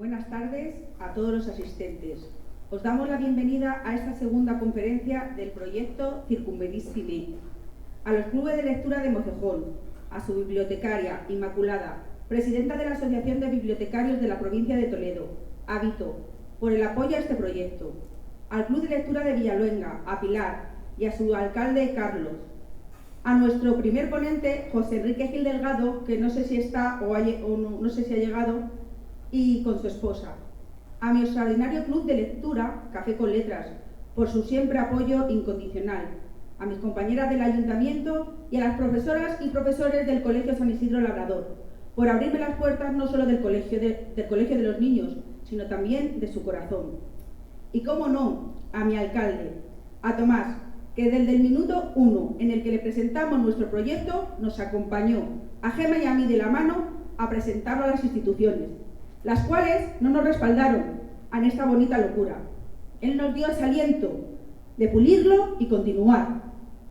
Buenas tardes a todos los asistentes. Os damos la bienvenida a esta segunda conferencia del proyecto Circunvedís Cine. A los clubes de lectura de Mocejón, a su bibliotecaria Inmaculada, presidenta de la Asociación de Bibliotecarios de la provincia de Toledo, a Vito, por el apoyo a este proyecto, al Club de Lectura de Villaluenga, a Pilar y a su alcalde Carlos, a nuestro primer ponente, José Enrique Gil Delgado, que no sé si está o no sé si ha llegado, y con su esposa, a mi extraordinario Club de Lectura, Café con Letras, por su siempre apoyo incondicional, a mis compañeras del Ayuntamiento y a las profesoras y profesores del Colegio San Isidro Labrador, por abrirme las puertas no solo del colegio de los niños, sino también de su corazón. Y cómo no, a mi alcalde, a Tomás, que desde el minuto 1 en el que le presentamos nuestro proyecto, nos acompañó a Gemma y a mí de la mano a presentarlo a las instituciones, las cuales no nos respaldaron en esta bonita locura. Él nos dio ese aliento de pulirlo y continuar,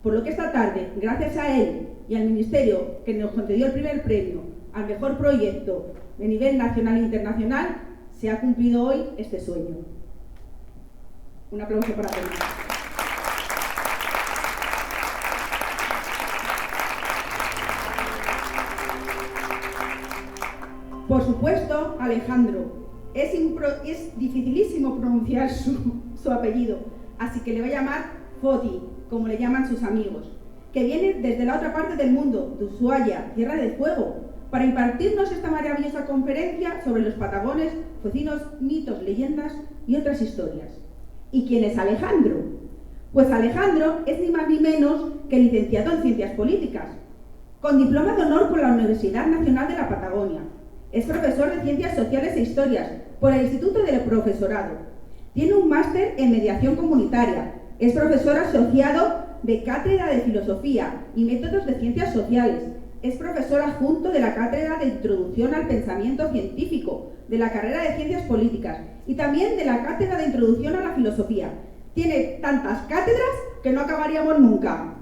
por lo que esta tarde, gracias a él y al Ministerio que nos concedió el primer premio al mejor proyecto de nivel nacional e internacional, se ha cumplido hoy este sueño. Un aplauso para todos. Por supuesto, Alejandro. Es dificilísimo pronunciar su apellido, así que le voy a llamar Foti, como le llaman sus amigos, que viene desde la otra parte del mundo, de Ushuaia, Tierra del Fuego, para impartirnos esta maravillosa conferencia sobre los patagones, vecinos, mitos, leyendas y otras historias. ¿Y quién es Alejandro? Pues Alejandro es ni más ni menos que licenciado en Ciencias Políticas, con diploma de honor por la Universidad Nacional de la Patagonia. Es profesor de Ciencias Sociales e Historias por el Instituto del Profesorado. Tiene un máster en Mediación Comunitaria. Es profesor asociado de Cátedra de Filosofía y Métodos de Ciencias Sociales. Es profesor adjunto de la Cátedra de Introducción al Pensamiento Científico, de la carrera de Ciencias Políticas y también de la Cátedra de Introducción a la Filosofía. Tiene tantas cátedras que no acabaríamos nunca.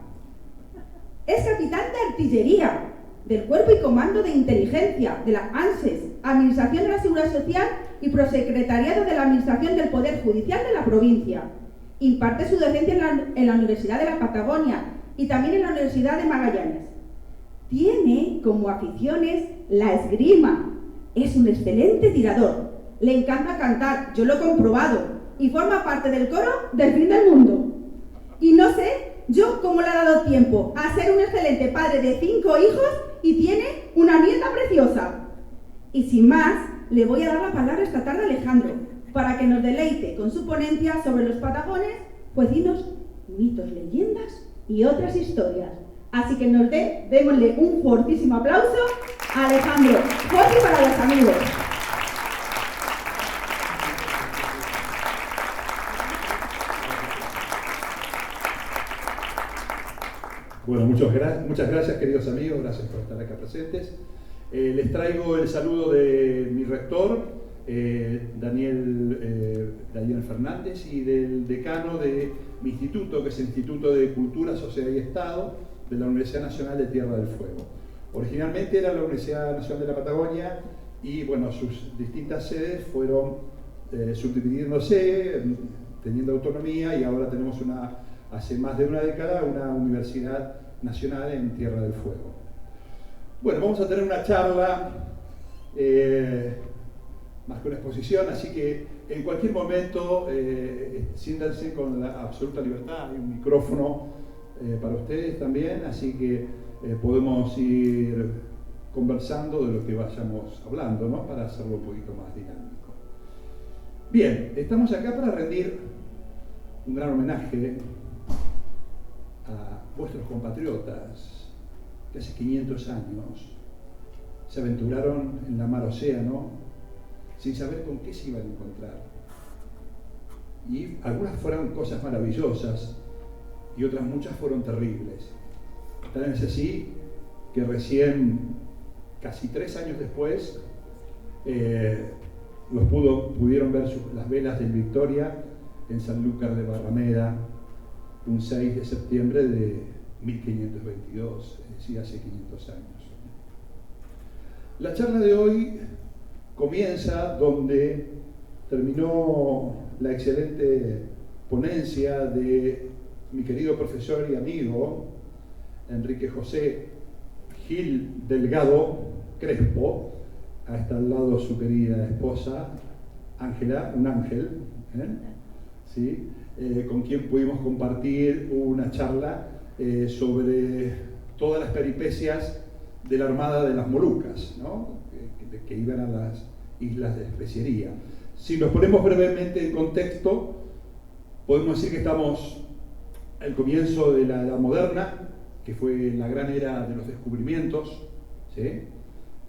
Es capitán de artillería del Cuerpo y Comando de Inteligencia de la ANSES, Administración de la Seguridad Social y Prosecretariado de la Administración del Poder Judicial de la provincia. Imparte su docencia en la Universidad de la Patagonia y también en la Universidad de Magallanes. Tiene como aficiones la esgrima. Es un excelente tirador. Le encanta cantar, yo lo he comprobado, y forma parte del coro del Fin del Mundo. Y no sé yo cómo le ha dado tiempo a ser un excelente padre de 5 hijos y tiene una nieta preciosa. Y sin más, le voy a dar la palabra esta tarde a Alejandro para que nos deleite con su ponencia sobre los patagones, vecinos, mitos, leyendas y otras historias. Así que démosle un fortísimo aplauso a Alejandro. Fuerte para los amigos. Bueno, muchas gracias, queridos amigos, gracias por estar acá presentes. Les traigo el saludo de mi rector, Daniel Fernández, y del decano de mi instituto, que es el Instituto de Cultura, Sociedad y Estado de la Universidad Nacional de Tierra del Fuego. Originalmente era la Universidad Nacional de la Patagonia y, bueno, sus distintas sedes fueron subdividiéndose, teniendo autonomía, y ahora tenemos hace más de una década, una universidad nacional en Tierra del Fuego. Bueno, vamos a tener una charla, más que una exposición, así que en cualquier momento siéntanse con la absoluta libertad. Hay un micrófono para ustedes también, así que podemos ir conversando de lo que vayamos hablando, ¿no? Para hacerlo un poquito más dinámico. Bien, estamos acá para rendir un gran homenaje a vuestros compatriotas que hace 500 años se aventuraron en la mar océano sin saber con qué se iban a encontrar. Y algunas fueron cosas maravillosas y otras muchas fueron terribles. Tal es así que recién, casi 3 años después, pudieron ver las velas del Victoria en Sanlúcar de Barrameda, un 6 de septiembre de 1522, es decir, hace 500 años. La charla de hoy comienza donde terminó la excelente ponencia de mi querido profesor y amigo Enrique José Gil Delgado Crespo. Está al lado su querida esposa Ángela, un ángel, ¿sí? Con quien pudimos compartir una charla sobre todas las peripecias de la Armada de las Molucas, ¿no? que iban a las islas de especiería. Si nos ponemos brevemente en contexto, podemos decir que estamos al comienzo de la Edad Moderna, que fue la gran era de los descubrimientos, ¿sí?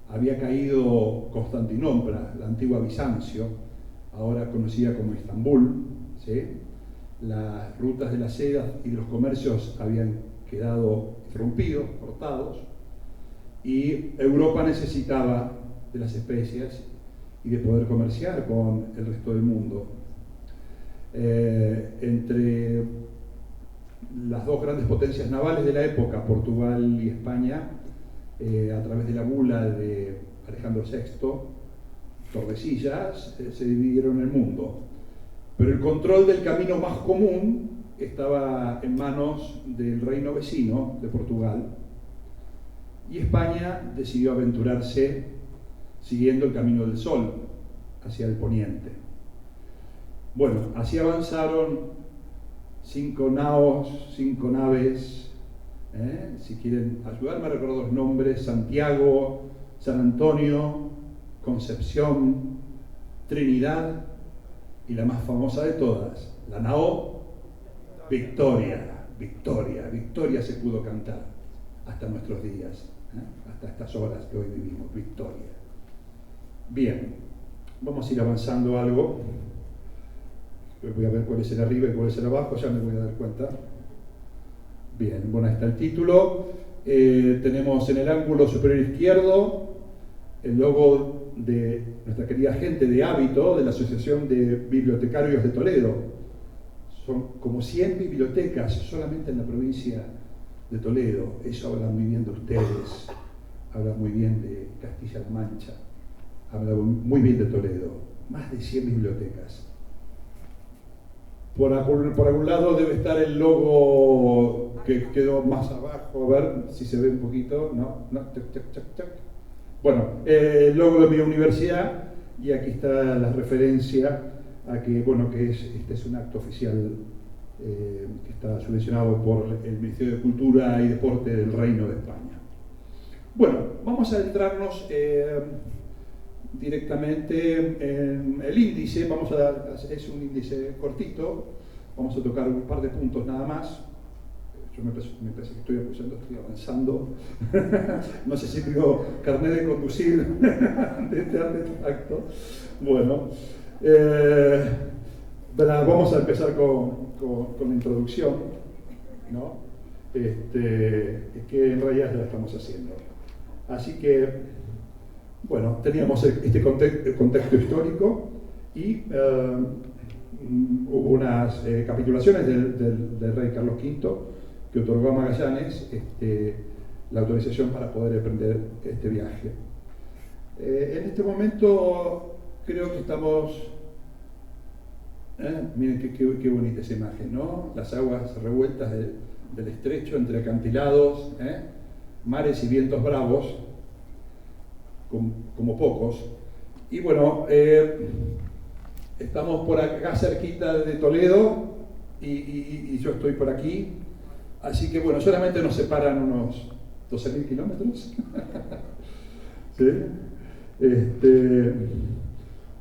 Había caído Constantinopla, la antigua Bizancio, ahora conocida como Estambul, ¿sí? Las rutas de la seda y de los comercios habían quedado interrumpidos, cortados, y Europa necesitaba de las especias y de poder comerciar con el resto del mundo. Entre las dos grandes potencias navales de la época, Portugal y España, a través de la bula de Alejandro VI, Tordesillas, se dividieron el mundo. Pero el control del camino más común estaba en manos del reino vecino de Portugal, y España decidió aventurarse siguiendo el camino del sol hacia el poniente. Bueno, así avanzaron 5 naos, 5 naves. Si quieren ayudarme a recordar los nombres: Santiago, San Antonio, Concepción, Trinidad y la más famosa de todas, la nao Victoria. Victoria se pudo cantar hasta nuestros días, hasta estas horas que hoy vivimos. Victoria. Bien, vamos a ir avanzando algo. Voy a ver cuál es el arriba y cuál es el abajo, ya me voy a dar cuenta. Bien, bueno, ahí está el título. Tenemos en el ángulo superior izquierdo el logo de nuestra querida gente de Hábito, de la Asociación de Bibliotecarios de Toledo. Son como 100 bibliotecas solamente en la provincia de Toledo. Eso habla muy bien de ustedes, habla muy bien de Castilla-La Mancha, habla muy bien de Toledo. Más de 100 bibliotecas. Por algún lado debe estar el logo que quedó más abajo, a ver si se ve un poquito. No, bueno, el logo de mi universidad, y aquí está la referencia a que, bueno, que este es un acto oficial que está subvencionado por el Ministerio de Cultura y Deporte del Reino de España. Bueno, vamos a adentrarnos directamente en el índice. Es un índice cortito, vamos a tocar un par de puntos nada más. Yo me parece que estoy avanzando. No sé si tengo carnet de conducir de este artefacto. Bueno, vamos a empezar con la introducción, ¿no? Que en realidad ya la estamos haciendo. Así que, bueno, teníamos este contexto histórico y hubo unas capitulaciones del rey Carlos V que otorgó a Magallanes la autorización para poder emprender este viaje. En este momento creo que estamos... miren qué bonita esa imagen, ¿no? Las aguas revueltas del estrecho entre acantilados, mares y vientos bravos, como pocos. Y bueno, estamos por acá cerquita de Toledo y yo estoy por aquí. Así que bueno, solamente nos separan unos 12.000 kilómetros. ¿Sí?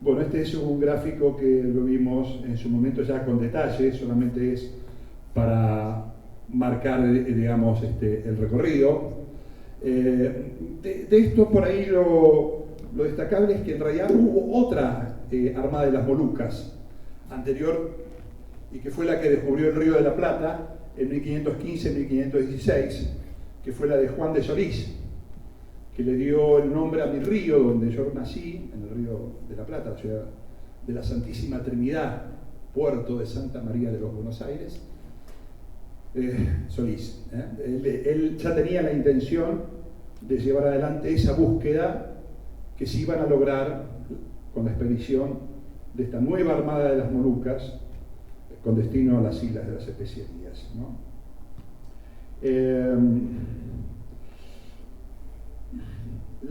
Bueno, este es un gráfico que lo vimos en su momento ya con detalle, solamente es para marcar, digamos, el recorrido. De esto por ahí lo destacable es que en realidad hubo otra Armada de las Molucas anterior, y que fue la que descubrió el Río de la Plata en 1515-1516, que fue la de Juan de Solís, que le dio el nombre a mi río donde yo nací, en el Río de la Plata, la ciudad de la Santísima Trinidad, puerto de Santa María de los Buenos Aires. Solís. Él ya tenía la intención de llevar adelante esa búsqueda, que se iban a lograr con la expedición de esta nueva armada de las Molucas con destino a las Islas de las Especialías, ¿no?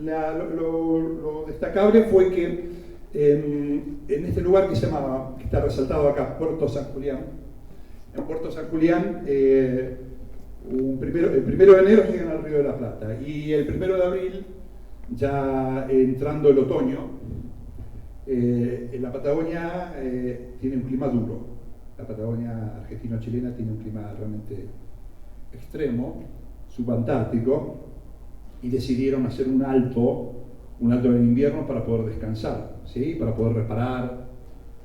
Lo destacable fue que en este lugar que se llama, que está resaltado acá, Puerto San Julián, en Puerto San Julián, el 1 de enero llegan al Río de la Plata y el 1 de abril, ya entrando el otoño, en la Patagonia tiene un clima duro. La Patagonia argentino-chilena tiene un clima realmente extremo, subantártico, y decidieron hacer un alto en el invierno para poder descansar, ¿sí? Para poder reparar,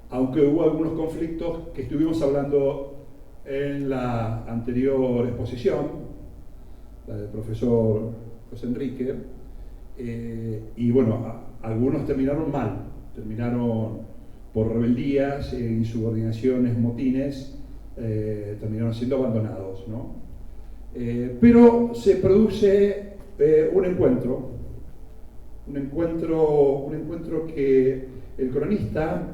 aunque hubo algunos conflictos que estuvimos hablando en la anterior exposición, la del profesor José Enrique, y bueno, algunos terminaron mal, terminaron por rebeldías, insubordinaciones, motines, terminaron siendo abandonados, ¿no? Pero se produce un encuentro que el cronista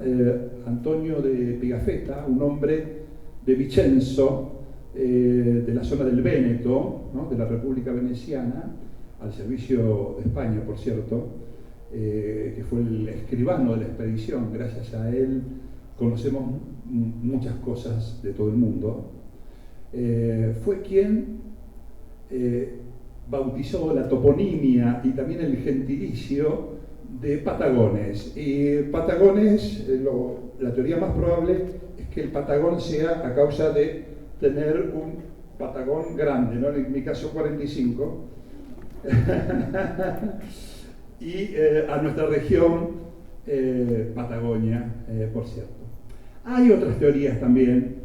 Antonio de Pigafetta, un hombre de Vicenzo, de la zona del Véneto, ¿no? De la República Veneciana, al servicio de España, por cierto, que fue el escribano de la expedición. Gracias a él conocemos muchas cosas de todo el mundo. Fue quien bautizó la toponimia y también el gentilicio de Patagones. Y Patagones, la teoría más probable es que el Patagón sea a causa de tener un Patagón grande, ¿no? En mi caso 45. Y a nuestra región, Patagonia, por cierto. Hay otras teorías también,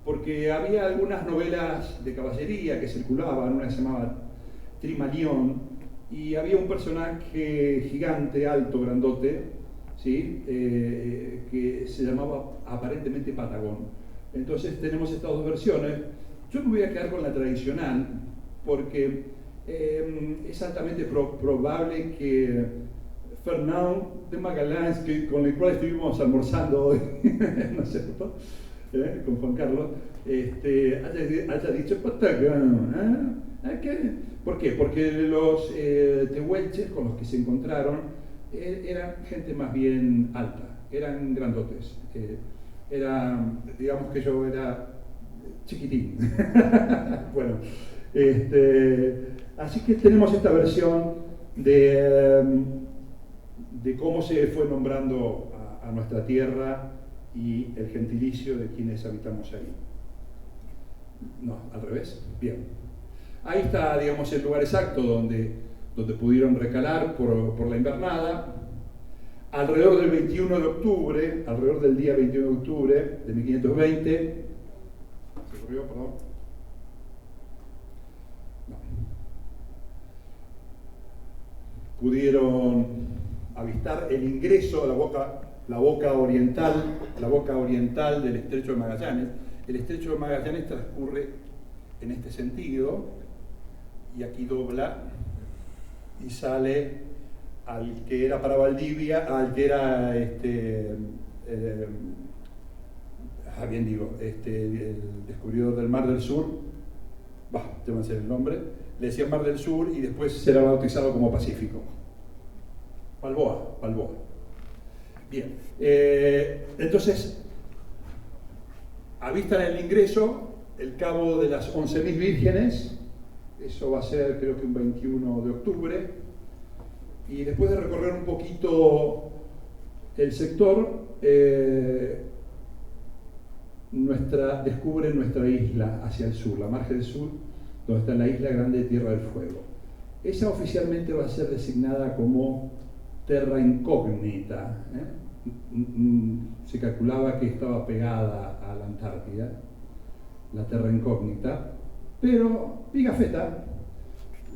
porque había algunas novelas de caballería que circulaban, una se llamaba Trimalión, y había un personaje gigante, alto, grandote, ¿sí? Que se llamaba aparentemente Patagón. Entonces tenemos estas dos versiones. Yo me voy a quedar con la tradicional, porque es altamente probable que Fernán de Magallanes, con el cual estuvimos almorzando hoy, ¿no es cierto? Con Juan Carlos, haya dicho Patagón. ¿Por qué? Porque los tehuelches con los que se encontraron eran gente más bien alta, eran grandotes. Digamos que yo era chiquitín. Bueno, así que tenemos esta versión de cómo se fue nombrando a nuestra tierra y el gentilicio de quienes habitamos ahí. No, al revés. Bien. Ahí está, digamos, el lugar exacto donde pudieron recalar por la invernada. Alrededor del 21 de octubre, alrededor del día 21 de octubre de 1520, ¿se corrió, perdón? No. Pudieron avistar el ingreso a la boca oriental del Estrecho de Magallanes. El Estrecho de Magallanes transcurre en este sentido, y aquí dobla y sale al que era para Valdivia, al que era el descubridor del Mar del Sur, te voy a decir el nombre, le decían Mar del Sur y después será bautizado como Pacífico. Balboa. Bien, entonces avistan el ingreso, el cabo de las 11.000 vírgenes. Eso va a ser, creo que un 21 de octubre, y después de recorrer un poquito el sector, descubren nuestra isla hacia el sur, la margen sur, donde está la isla grande de Tierra del Fuego. Esa oficialmente va a ser designada como Terra Incógnita. Se calculaba que estaba pegada a la Antártida, la Terra Incógnita. Pero Pigafetta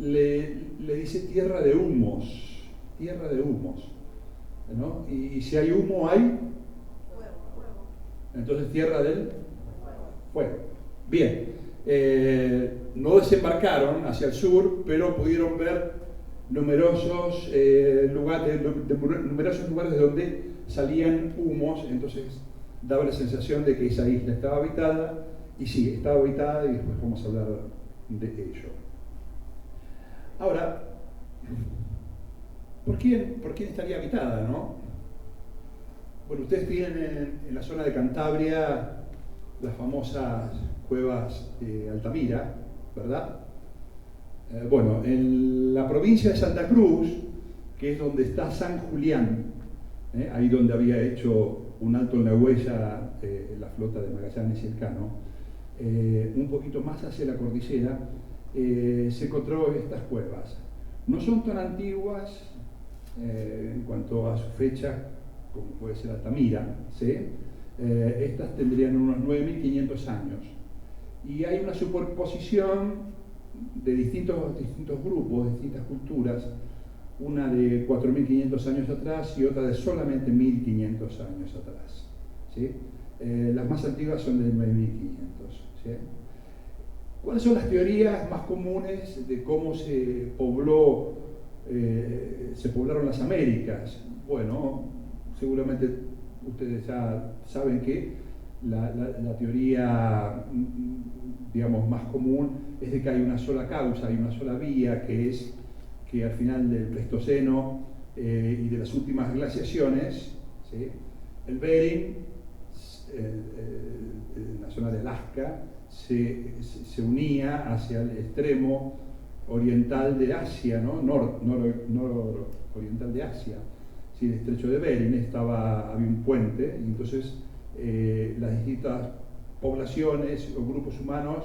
le dice tierra de humos, ¿no? Y si hay humo, hay fuego. Entonces tierra del fuego. Bien, no desembarcaron hacia el sur, pero pudieron ver numerosos lugares donde salían humos, entonces daba la sensación de que esa isla estaba habitada, y sí, estaba habitada, y después vamos a hablar de ello. Ahora, ¿por quién estaría habitada, no? Bueno, ustedes tienen en la zona de Cantabria las famosas cuevas de Altamira, ¿verdad? Bueno, en la provincia de Santa Cruz, que es donde está San Julián, ahí donde había hecho un alto en la huella la flota de Magallanes y Elcano, un poquito más hacia la cordillera, se encontró estas cuevas. No son tan antiguas en cuanto a su fecha, como puede ser Altamira, ¿sí? Estas tendrían unos 9.500 años. Y hay una superposición de distintos grupos, distintas culturas, una de 4.500 años atrás y otra de solamente 1.500 años atrás, ¿sí? Las más antiguas son de 9.500, ¿sí? ¿Cuáles son las teorías más comunes de cómo se poblaron las Américas? Bueno, seguramente ustedes ya saben que la teoría, digamos, más común es de que hay una sola causa, hay una sola vía, que es que al final del Pleistoceno y de las últimas glaciaciones, ¿sí?, el Bering, en la zona de Alaska, se unía hacia el extremo oriental de Asia, ¿no? Nororiental de Asia. Sí, el estrecho de Bering había un puente, y entonces las distintas poblaciones o grupos humanos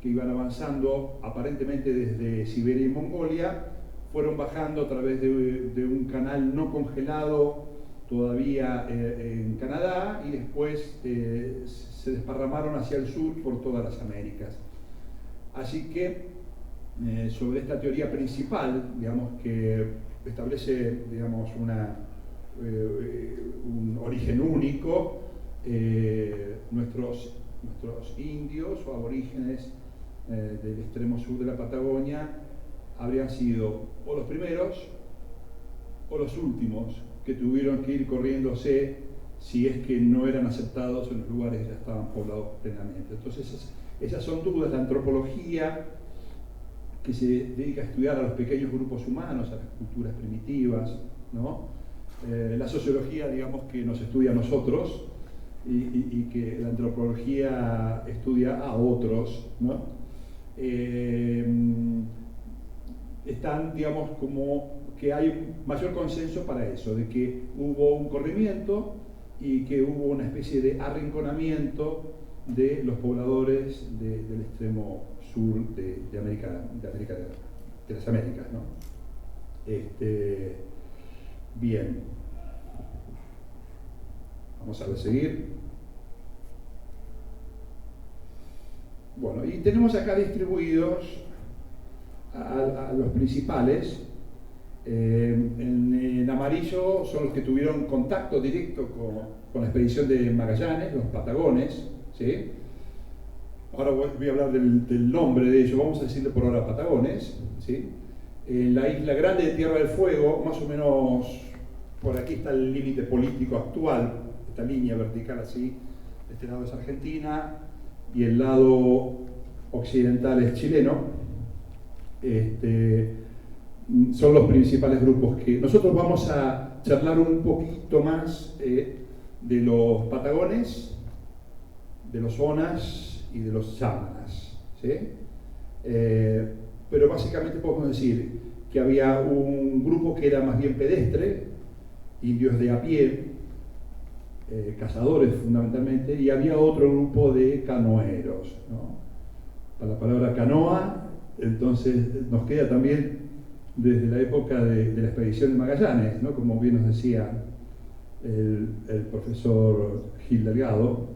que iban avanzando aparentemente desde Siberia y Mongolia fueron bajando a través de un canal no congelado todavía en Canadá, y después se desparramaron hacia el sur por todas las Américas. Así que sobre esta teoría principal, digamos, que establece, digamos, un origen único, nuestros indios o aborígenes del extremo sur de la Patagonia habrían sido o los primeros o los últimos que tuvieron que ir corriéndose si es que no eran aceptados en los lugares que ya estaban poblados plenamente. Entonces esas son dudas. La antropología, que se dedica a estudiar a los pequeños grupos humanos, a las culturas primitivas, ¿no? La sociología, digamos, que nos estudia a nosotros, y que la antropología estudia a otros, ¿no? Están, digamos, como que hay mayor consenso para eso, de que hubo un corrimiento y que hubo una especie de arrinconamiento de los pobladores del extremo sur de las Américas, ¿no? Bien. Vamos a seguir. Bueno, y tenemos acá distribuidos a los principales. En amarillo son los que tuvieron contacto directo con la expedición de Magallanes, los patagones, ¿sí? Ahora voy a hablar del nombre de ellos, vamos a decirle por ahora patagones, ¿sí? En la isla grande de Tierra del Fuego, más o menos por aquí está el límite político actual, esta línea vertical así. Este lado es Argentina y el lado occidental es chileno. Son los principales grupos que nosotros vamos a charlar un poquito más de los patagones, de los onas y de los chámanas, ¿sí? Pero básicamente podemos decir que había un grupo que era más bien pedestre, indios de a pie, cazadores fundamentalmente, y había otro grupo de canoeros, ¿no? Para la palabra canoa, entonces nos queda también desde la época de la expedición de Magallanes, ¿no? Como bien nos decía el profesor Gil Delgado,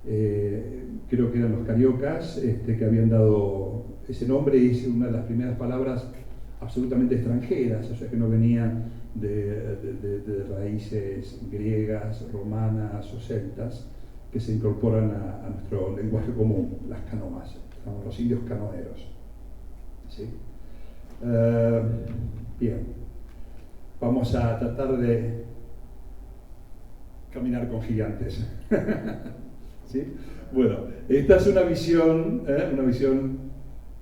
creo que eran los cariocas que habían dado ese nombre, y es una de las primeras palabras absolutamente extranjeras, o sea que no venían de raíces griegas, romanas o celtas, que se incorporan a nuestro lenguaje común, las canoas, los indios canoeros, ¿sí? Bien, vamos a tratar de caminar con gigantes. ¿Sí? Bueno, esta es una visión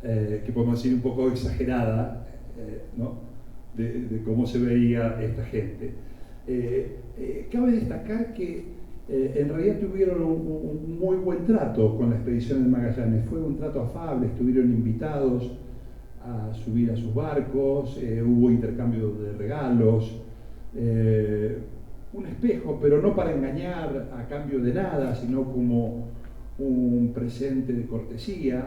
que podemos decir un poco exagerada, ¿no? de cómo se veía esta gente. Cabe destacar que en realidad tuvieron un muy buen trato con la expedición de Magallanes. Fue un trato afable, estuvieron invitados a subir a sus barcos, hubo intercambio de regalos, un espejo, pero no para engañar a cambio de nada, sino como un presente de cortesía,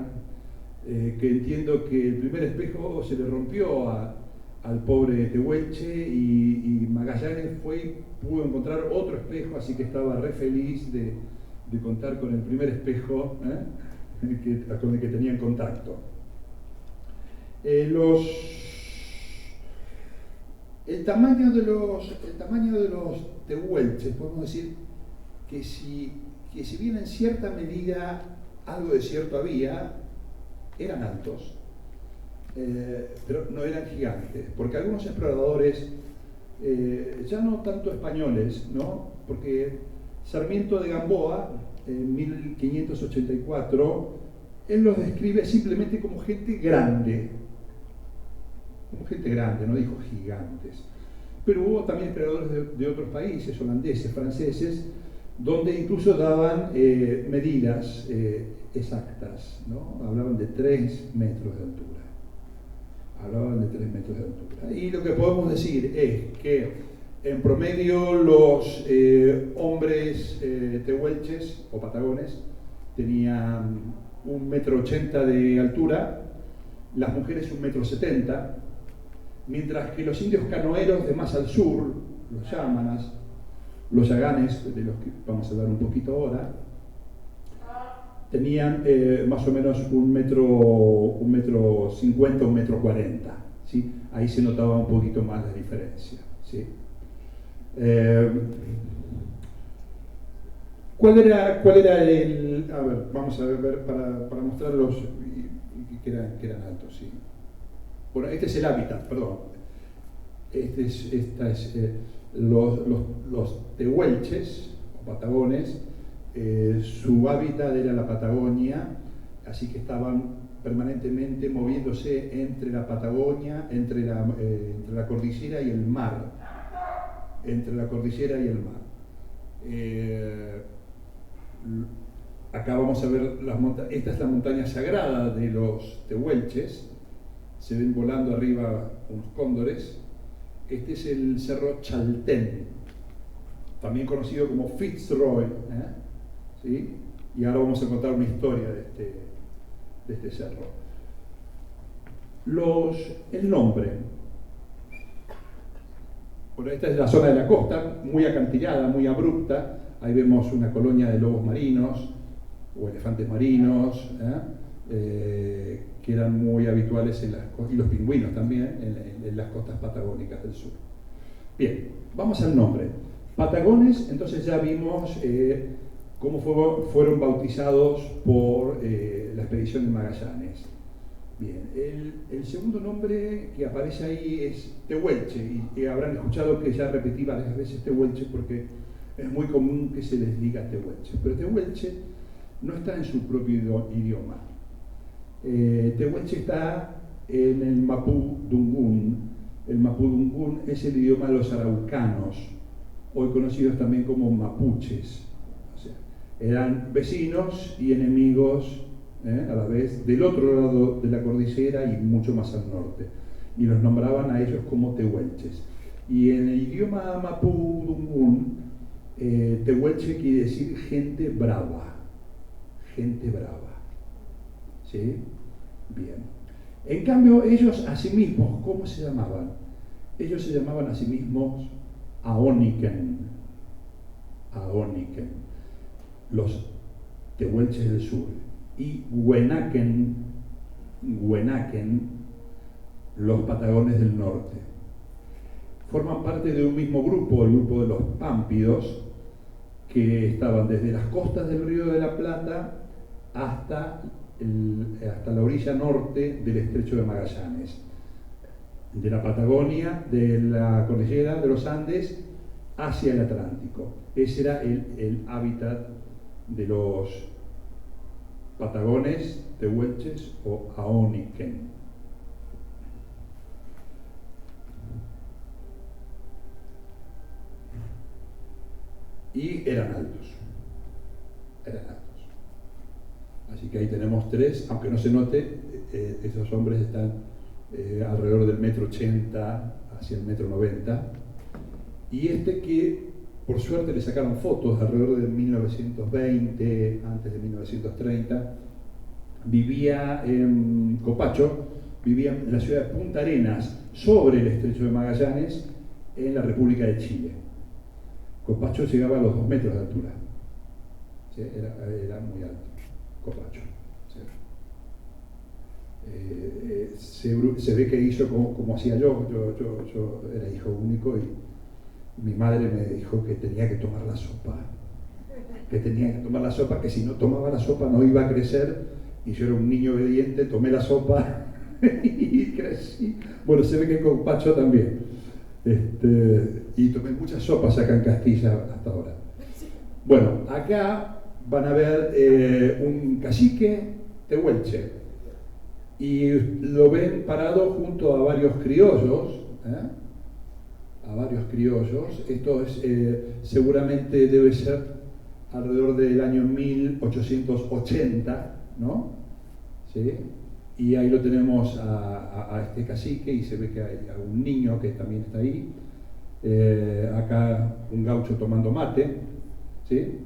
que entiendo que el primer espejo se le rompió al pobre Tehuelche y Magallanes pudo encontrar otro espejo, así que estaba re feliz de contar con el primer espejo con el que tenían contacto. El tamaño de los tehuelches, podemos decir que si bien en cierta medida algo de cierto había, eran altos, pero no eran gigantes, porque algunos exploradores, ya no tanto españoles, ¿no? Porque Sarmiento de Gamboa, en 1584, él los describe simplemente como gente grande, no dijo gigantes. Pero hubo también exploradores de otros países, holandeses, franceses, donde incluso daban medidas exactas, ¿no? Hablaban de 3 metros de altura. Y lo que podemos decir es que en promedio los hombres tehuelches o patagones tenían 1,80 m de altura, las mujeres 1,70 m, mientras que los indios canoeros de más al sur, los yámanas, los yaganes, de los que vamos a hablar un poquito ahora, tenían más o menos 1,50 m, 1,40 m, ¿sí? Ahí se notaba un poquito más la diferencia, ¿sí? ¿Cuál era el...? A ver, vamos a ver para mostrarlos que eran altos, ¿sí? Bueno, este es el hábitat, perdón. Los tehuelches, o patagones, su hábitat era la Patagonia, así que estaban permanentemente moviéndose entre la Patagonia, entre la cordillera y el mar. Acá vamos a ver las montañas. Esta es la montaña sagrada de los tehuelches. Se ven volando arriba unos cóndores. Este es el cerro Chaltén, también conocido como Fitzroy, ¿sí? Y ahora vamos a contar una historia de este cerro. El nombre. Bueno, esta es la zona de la costa, muy acantilada, muy abrupta. Ahí vemos una colonia de lobos marinos o elefantes marinos, que eran muy habituales y los pingüinos también en las costas patagónicas del sur. Bien, vamos al nombre. Patagones, entonces ya vimos cómo fueron bautizados por la expedición de Magallanes. Bien, el segundo nombre que aparece ahí es Tehuelche, y habrán escuchado que ya repetí varias veces Tehuelche porque es muy común que se les diga Tehuelche, pero Tehuelche no está en su propio idioma. Tehuelche está en el Mapudungún. El Mapudungún es el idioma de los araucanos, hoy conocidos también como mapuches. O sea, eran vecinos y enemigos a la vez del otro lado de la cordillera y mucho más al norte, y los nombraban a ellos como tehuelches. Y en el idioma Mapudungún, tehuelche quiere decir gente brava, ¿sí? Bien. En cambio, ellos a sí mismos, ¿cómo se llamaban? Ellos se llamaban a sí mismos Ahóniken, los tehuelches del sur, y Huenaken, los patagones del norte. Forman parte de un mismo grupo, el grupo de los pámpidos, que estaban desde las costas del Río de la Plata hasta la orilla norte del Estrecho de Magallanes, de la Patagonia, de la cordillera de los Andes hacia el Atlántico. Ese era el hábitat de los patagones, tehuelches o aoniken. Y eran altos. Así que ahí tenemos tres, aunque no se note, esos hombres están alrededor del 1,80 m hacia el 1,90 m. Y este que, por suerte, le sacaron fotos alrededor de 1920, antes de 1930, vivía en Copacho, vivía en la ciudad de Punta Arenas, sobre el estrecho de Magallanes, en la República de Chile. Copacho llegaba a los 2 metros de altura. ¿Sí? Era muy alto, Copacho. ¿Sí? Se ve que hizo como hacía yo era hijo único y mi madre me dijo que tenía que tomar la sopa, que si no tomaba la sopa no iba a crecer, y yo era un niño obediente, tomé la sopa y crecí. Bueno, se ve que con Pacho también. Y tomé muchas sopas acá en Castilla hasta ahora. Bueno, acá van a ver un cacique tehuelche, y lo ven parado junto a varios criollos, Esto es, seguramente debe ser alrededor del año 1880, ¿no? ¿Sí? Y ahí lo tenemos a este cacique, y se ve que hay un niño que también está ahí. Acá un gaucho tomando mate, ¿sí?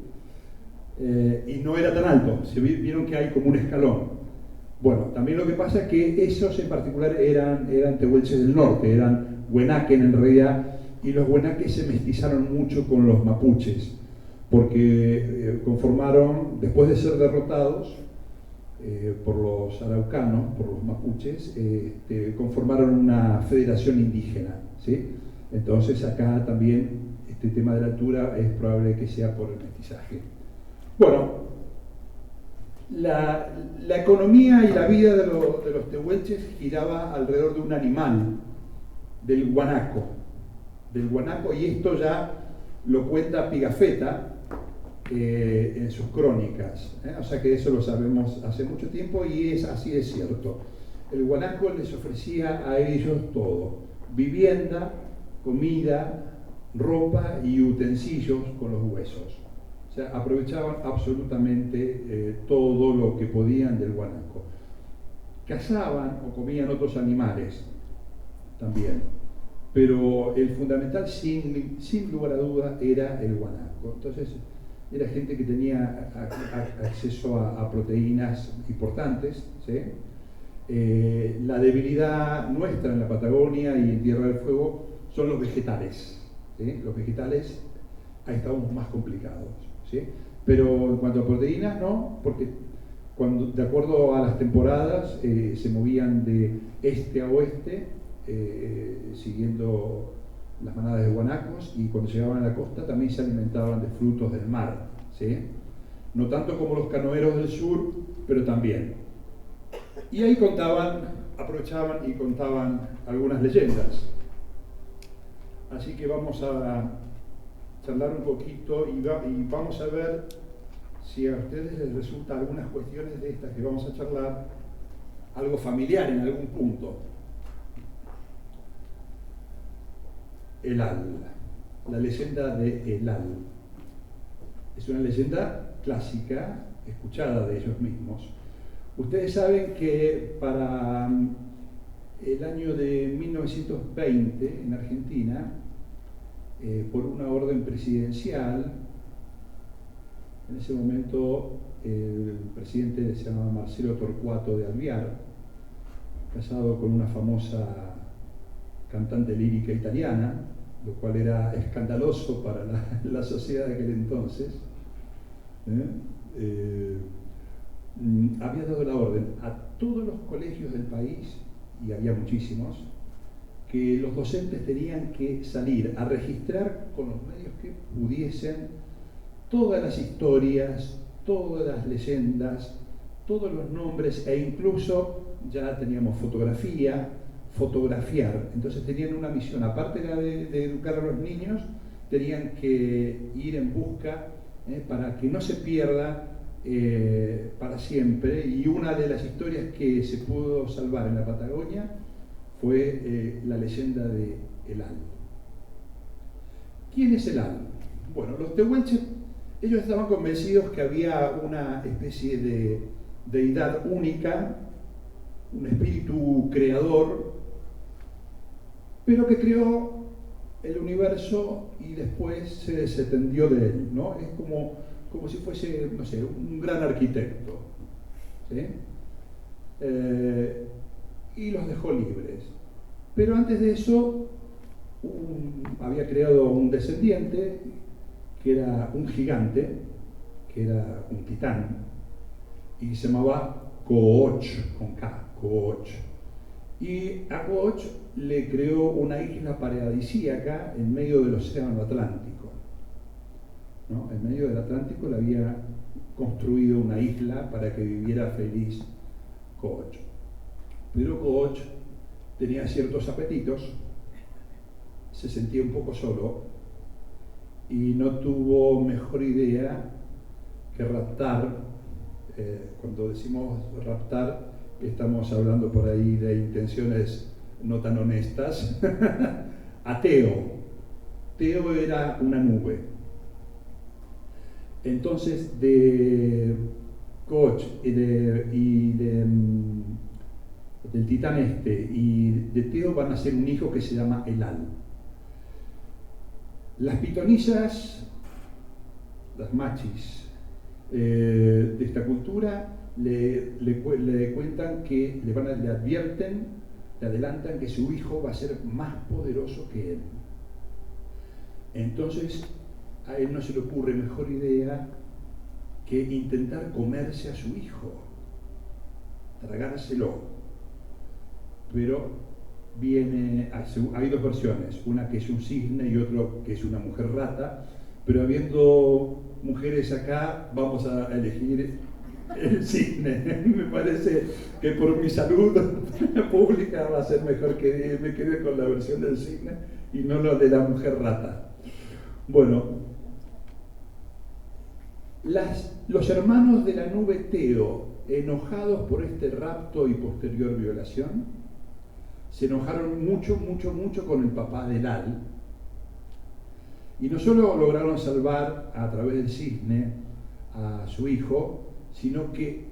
Y no era tan alto, vieron que hay como un escalón. Bueno, también lo que pasa es que esos en particular eran tehuelches del norte, eran huenaken en realidad, y los huenaques se mestizaron mucho con los mapuches, porque conformaron, después de ser derrotados por los araucanos, por los mapuches, conformaron una federación indígena, ¿sí? Entonces acá también este tema de la altura es probable que sea por el mestizaje. Bueno, la economía y la vida de los tehuelches giraba alrededor de un animal, del guanaco, y esto ya lo cuenta Pigafetta en sus crónicas, o sea que eso lo sabemos hace mucho tiempo, y así es cierto. El guanaco les ofrecía a ellos todo: vivienda, comida, ropa y utensilios con los huesos. O sea, aprovechaban absolutamente todo lo que podían del guanaco. Cazaban o comían otros animales también, pero el fundamental, sin lugar a duda, era el guanaco. Entonces, era gente que tenía acceso a proteínas importantes, ¿sí? La debilidad nuestra en la Patagonia y en Tierra del Fuego son los vegetales, ¿sí? Los vegetales ahí estamos más complicados, ¿sí? Pero en cuanto a proteínas, no, porque de acuerdo a las temporadas se movían de este a oeste, siguiendo las manadas de guanacos, y cuando llegaban a la costa también se alimentaban de frutos del mar, ¿sí? No tanto como los canoeros del sur, pero también. Y ahí aprovechaban y contaban algunas leyendas. Así que vamos a charlar un poquito y vamos a ver si a ustedes les resulta algunas cuestiones de estas que vamos a charlar algo familiar en algún punto. Elal, la leyenda de Elal. Es una leyenda clásica, escuchada de ellos mismos. Ustedes saben que para el año de 1920 en Argentina, por una orden presidencial, en ese momento el presidente se llamaba Marcelo Torcuato de Alvear, casado con una famosa cantante lírica italiana, lo cual era escandaloso para la sociedad de aquel entonces. Había dado la orden a todos los colegios del país, y había muchísimos, que los docentes tenían que salir a registrar con los medios que pudiesen todas las historias, todas las leyendas, todos los nombres, e incluso ya teníamos fotografiar. Entonces tenían una misión, aparte de educar a los niños, tenían que ir en busca para que no se pierda para siempre. Y una de las historias que se pudo salvar en la Patagonia fue la leyenda de El Al. ¿Quién es El Al? Bueno, los tehuelches, ellos estaban convencidos que había una especie de deidad única, un espíritu creador, pero que creó el universo y después se desentendió de él, ¿no? Es como si fuese, no sé, un gran arquitecto, ¿sí? Y los dejó libres. Pero antes de eso, había creado un descendiente, que era un gigante, que era un titán, y se llamaba Kooch, con K, Kooch. Y a Kooch le creó una isla paradisíaca en medio del océano Atlántico, ¿no? En medio del Atlántico le había construido una isla para que viviera feliz Kooch. Pero Kooch tenía ciertos apetitos, se sentía un poco solo y no tuvo mejor idea que raptar. Cuando decimos raptar, estamos hablando por ahí de intenciones no tan honestas, a Teo. Teo era una nube. Entonces, de Kooch del titán y de Teo van a ser un hijo que se llama El Al. Las pitonillas, las machis de esta cultura, le cuentan que le advierten, le adelantan que su hijo va a ser más poderoso que él. Entonces a él no se le ocurre mejor idea que intentar comerse a su hijo, tragárselo. Pero hay dos versiones, una que es un cisne y otra que es una mujer rata, pero habiendo mujeres acá, vamos a elegir el cisne. Me parece que por mi salud pública va a ser mejor que me quede con la versión del cisne y no la de la mujer rata. Bueno, los hermanos de la nube Teo, enojados por este rapto y posterior violación, se enojaron mucho con el papá del Al, y no solo lograron salvar a través del cisne a su hijo, sino que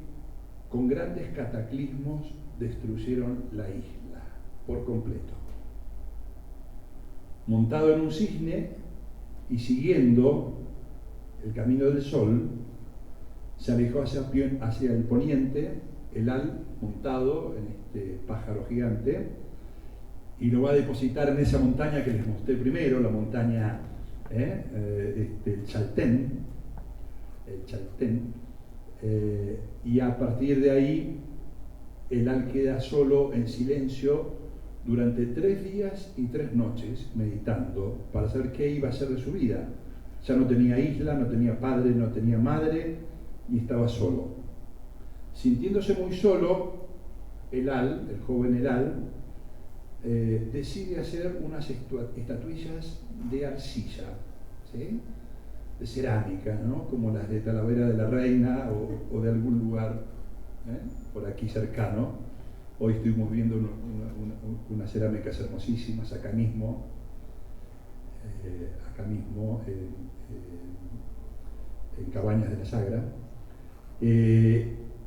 con grandes cataclismos destruyeron la isla por completo. Montado en un cisne y siguiendo el camino del sol, se alejó hacia el poniente, El Al montado en este pájaro gigante, y lo va a depositar en esa montaña que les mostré primero, la montaña el Chaltén, y a partir de ahí El Al queda solo en silencio durante 3 días y 3 noches meditando para saber qué iba a ser de su vida. Ya no tenía isla, no tenía padre, no tenía madre y estaba solo. Sintiéndose muy solo, El Al, el joven El Al, decide hacer unas estatuillas de arcilla, ¿sí? De cerámica, ¿no? Como las de Talavera de la Reina o de algún lugar por aquí cercano. Hoy estuvimos viendo unas cerámicas hermosísimas acá mismo en Cabañas de la Sagra.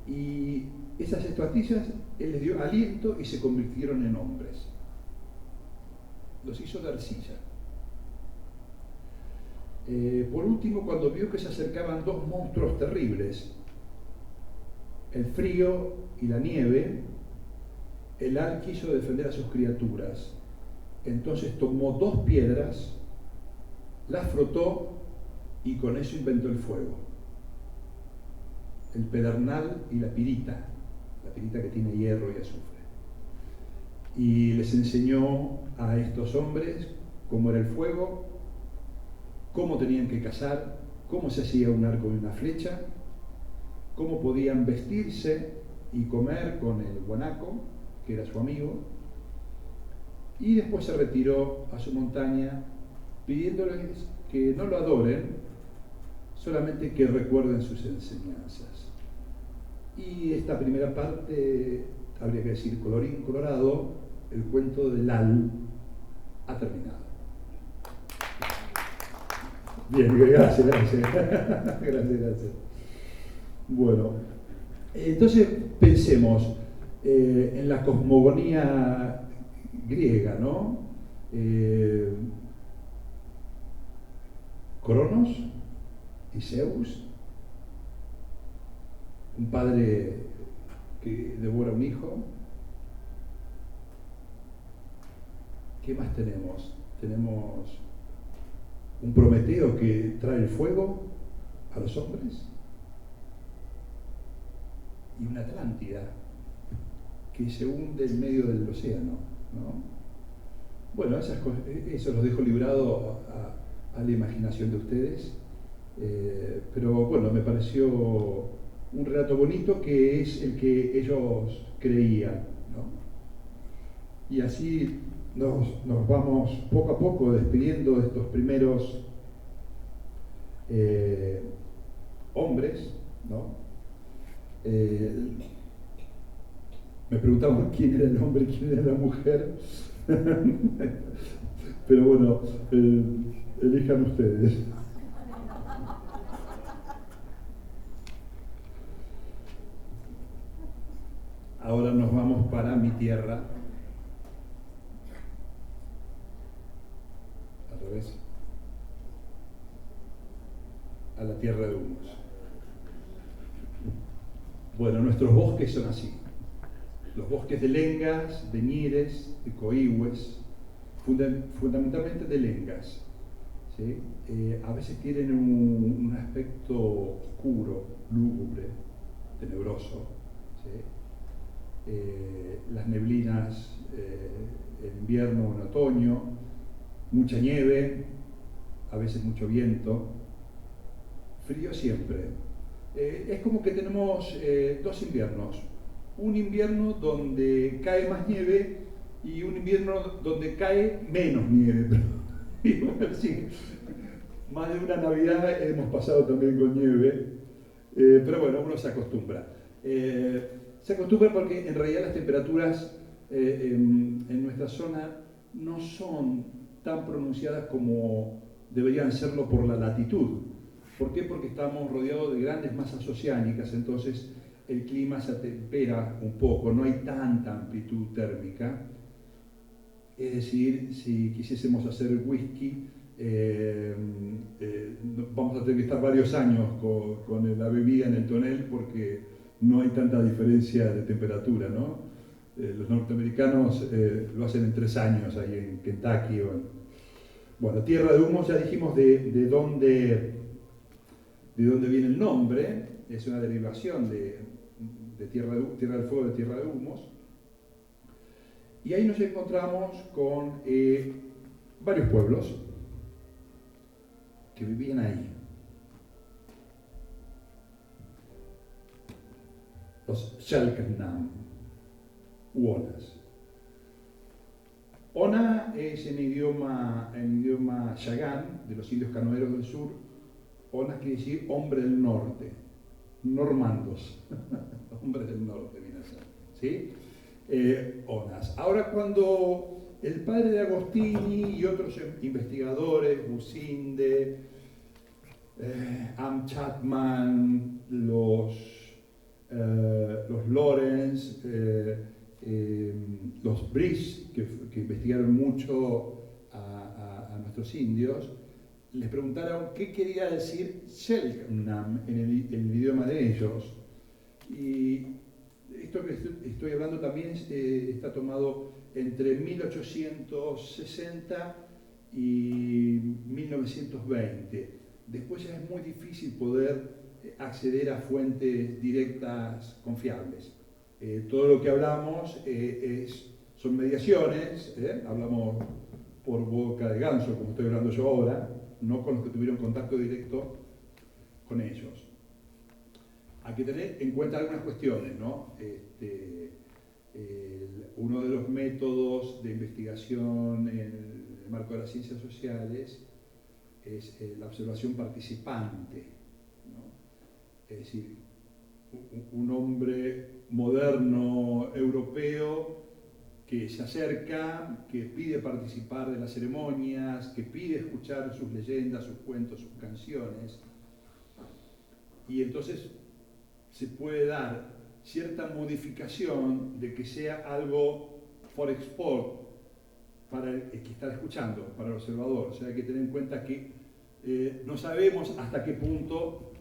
Y esas estatuillas él les dio aliento y se convirtieron en hombres. Los hizo de arcilla. Por último, cuando vio que se acercaban 2 monstruos terribles, el frío y la nieve, El Al quiso defender a sus criaturas. Entonces tomó 2 piedras, las frotó y con eso inventó el fuego. El pedernal y la pirita que tiene hierro y azufre. Y les enseñó a estos hombres cómo era el fuego, cómo tenían que cazar, cómo se hacía un arco y una flecha, cómo podían vestirse y comer con el guanaco, que era su amigo, y después se retiró a su montaña pidiéndoles que no lo adoren, solamente que recuerden sus enseñanzas. Y esta primera parte, habría que decir colorín colorado, el cuento de Lal ha terminado. Bien, gracias. Gracias. Bueno, entonces pensemos en la cosmogonía griega, ¿no? Cronos y Zeus, un padre que devora un hijo. ¿Qué más tenemos? Tenemos un Prometeo que trae el fuego a los hombres y una Atlántida que se hunde en medio del océano, ¿no? Bueno, eso los dejo librado a la imaginación de ustedes, pero bueno, me pareció un relato bonito que es el que ellos creían, ¿no? Y así nos vamos poco a poco despidiendo de estos primeros hombres, ¿no? Me preguntaban quién era el hombre y quién era la mujer, pero bueno, elijan ustedes. Ahora nos vamos para mi tierra. Al revés. A la tierra de humos. Bueno, nuestros bosques son así. Los bosques de lengas, de ñires, de coigües, fundamentalmente de lengas, ¿sí? A veces tienen un aspecto oscuro, lúgubre, tenebroso, ¿sí? Las neblinas en invierno o en otoño, mucha nieve, a veces mucho viento, frío siempre. Es como que tenemos dos inviernos. Un invierno donde cae más nieve y un invierno donde cae menos nieve. Y bueno, sí, más de una Navidad hemos pasado también con nieve, pero bueno, uno se acostumbra. Se acostumbra porque en realidad las temperaturas en nuestra zona no son tan pronunciadas como deberían serlo por la latitud. ¿Por qué? Porque estamos rodeados de grandes masas oceánicas, entonces el clima se atempera un poco, no hay tanta amplitud térmica. Es decir, si quisiésemos hacer whisky, vamos a tener que estar varios años con la bebida en el tonel porque no hay tanta diferencia de temperatura, ¿no? Los norteamericanos lo hacen en 3 años ahí en Kentucky. Bueno, tierra de humos, ya dijimos de dónde viene el nombre, es una derivación de tierra del fuego, de tierra de humos. Y ahí nos encontramos con varios pueblos que vivían ahí. Los Shalknam, Onas. Ona es en idioma yagán, de los indios canoeros del sur. Onas quiere decir hombre del norte, normandos, hombres del norte, viene a ser, ¿sí? Onas. Ahora, cuando el padre de Agostini y otros investigadores, Businde, Am Chapman, los Lorenz, los Brice, que investigaron mucho a nuestros indios, les preguntaron qué quería decir Selknam en el idioma de ellos. Y esto que estoy hablando también está tomado entre 1860 y 1920. Después ya es muy difícil poder acceder a fuentes directas confiables. Todo lo que hablamos son mediaciones, hablamos por boca de ganso, como estoy hablando yo ahora, no con los que tuvieron contacto directo con ellos. Hay que tener en cuenta algunas cuestiones, ¿no? Uno de los métodos de investigación en el marco de las ciencias sociales es la observación participante, ¿no? Es decir, un hombre moderno europeo que se acerca, que pide participar de las ceremonias, que pide escuchar sus leyendas, sus cuentos, sus canciones, y entonces se puede dar cierta modificación de que sea algo for export para el que está escuchando, para el observador. O sea, hay que tener en cuenta que no sabemos hasta qué punto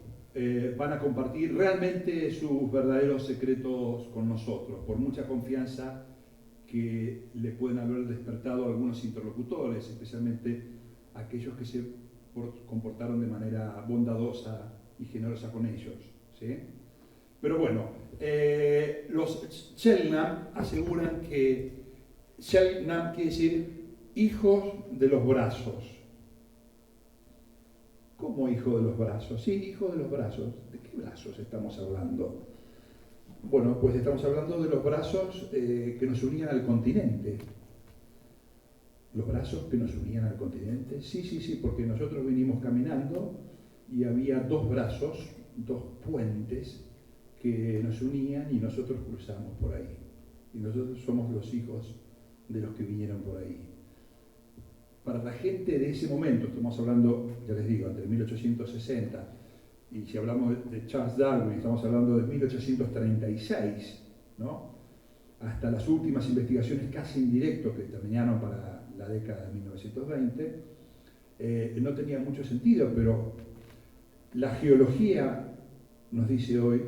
van a compartir realmente sus verdaderos secretos con nosotros, por mucha confianza que le pueden haber despertado algunos interlocutores, especialmente aquellos que se comportaron de manera bondadosa y generosa con ellos, ¿sí? Pero bueno, los Selknam aseguran que Selknam quiere decir hijos de los brazos. ¿Cómo hijo de los brazos? Sí, hijo de los brazos. ¿De qué brazos estamos hablando? Bueno, pues estamos hablando de los brazos que nos unían al continente. ¿Los brazos que nos unían al continente? Sí, porque nosotros vinimos caminando y había dos brazos, dos puentes que nos unían y nosotros cruzamos por ahí. Y nosotros somos los hijos de los que vinieron por ahí. Para la gente de ese momento, estamos hablando, ya les digo, entre 1860, y si hablamos de Charles Darwin, estamos hablando de 1836, ¿no? Hasta las últimas investigaciones casi en directo que terminaron para la década de 1920, no tenía mucho sentido, pero la geología nos dice hoy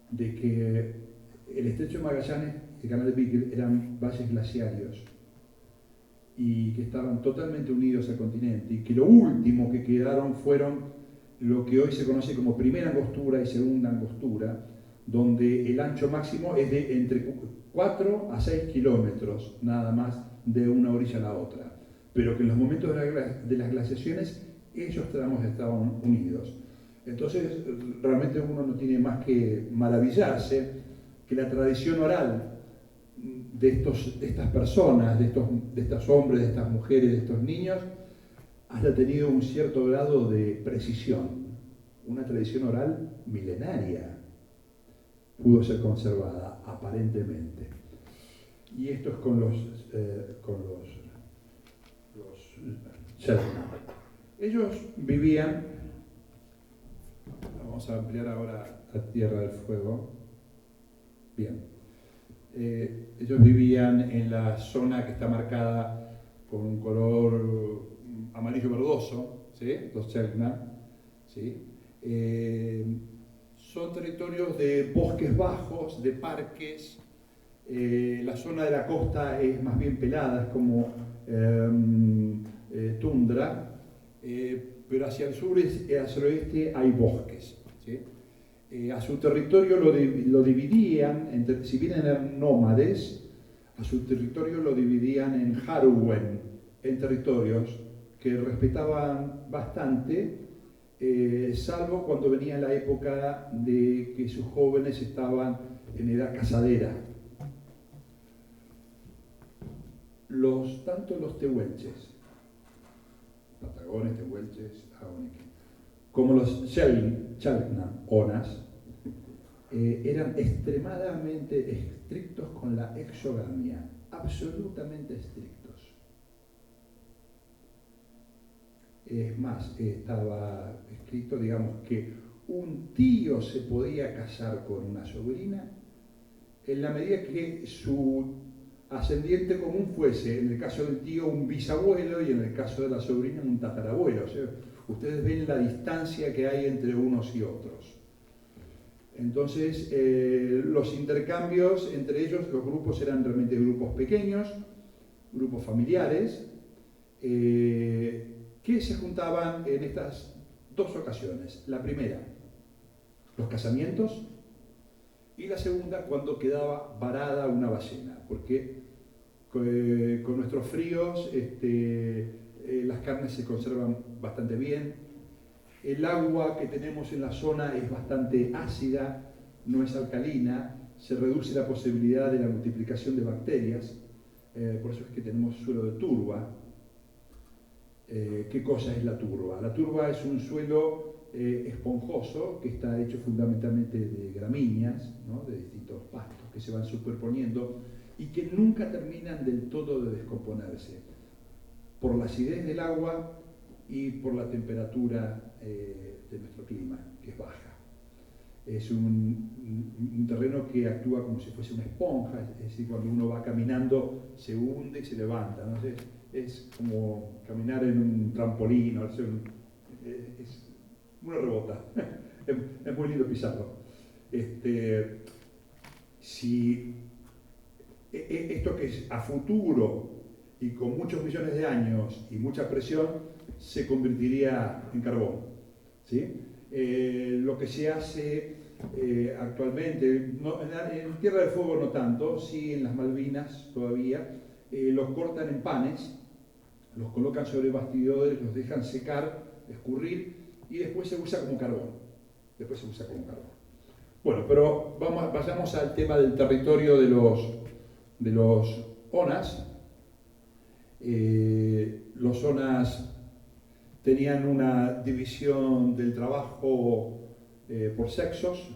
de que el estrecho de Magallanes y el canal de Beagle eran valles glaciarios y que estaban totalmente unidos al continente, y que lo último que quedaron fueron lo que hoy se conoce como primera angostura y segunda angostura, donde el ancho máximo es de entre 4 a 6 kilómetros, nada más, de una orilla a la otra, pero que en los momentos de las glaciaciones esos tramos estaban unidos. Entonces, realmente uno no tiene más que maravillarse que la tradición oral de estas personas, de estos hombres, de estas mujeres, de estos niños, haya tenido un cierto grado de precisión. Una tradición oral milenaria pudo ser conservada, aparentemente. Y esto es con los Selknam. Ellos vivían, vamos a ampliar ahora a Tierra del Fuego, bien. Ellos vivían en la zona que está marcada con un color amarillo verdoso, ¿sí? Los Selknam, ¿sí? Son territorios de bosques bajos, de parques. La zona de la costa es más bien pelada, es como tundra, pero hacia el sur y hacia el oeste hay bosques, ¿sí? A su territorio lo dividían, si bien eran nómades, a su territorio lo dividían en Harwen, en territorios que respetaban bastante, salvo cuando venía la época de que sus jóvenes estaban en edad casadera. Tanto los tehuelches, patagones, tehuelches, como los Selknam, Onas, eran extremadamente estrictos con la exogamia, absolutamente estrictos. Es más, estaba escrito, digamos, que un tío se podía casar con una sobrina en la medida que su ascendiente común fuese, en el caso del tío, un bisabuelo, y en el caso de la sobrina, un tatarabuelo. O sea, ustedes ven la distancia que hay entre unos y otros. Entonces, los intercambios entre ellos, los grupos eran realmente grupos pequeños, grupos familiares, que se juntaban en estas dos ocasiones. La primera, los casamientos, y la segunda, cuando quedaba varada una ballena, porque con nuestros fríos las carnes se conservan bastante bien. El agua que tenemos en la zona es bastante ácida, no es alcalina, se reduce la posibilidad de la multiplicación de bacterias, por eso es que tenemos suelo de turba. ¿Qué cosa es la turba? La turba es un suelo esponjoso que está hecho fundamentalmente de gramíneas, ¿no? De distintos pastos que se van superponiendo y que nunca terminan del todo de descomponerse por la acidez del agua y por la temperatura de nuestro clima, que es baja. Es un terreno que actúa como si fuese una esponja, es decir, cuando uno va caminando se hunde y se levanta, ¿no? Es como caminar en un trampolín, ¿no? Es una rebota, es muy lindo pisarlo. Si esto que es a futuro y con muchos millones de años y mucha presión, se convertiría en carbón, ¿sí? Lo que se hace actualmente, en Tierra del Fuego no tanto, sí en las Malvinas todavía, los cortan en panes, los colocan sobre bastidores, los dejan secar, escurrir y después se usa como carbón. Bueno, pero vayamos al tema del territorio de los ONAS. Los ONAS tenían una división del trabajo por sexos.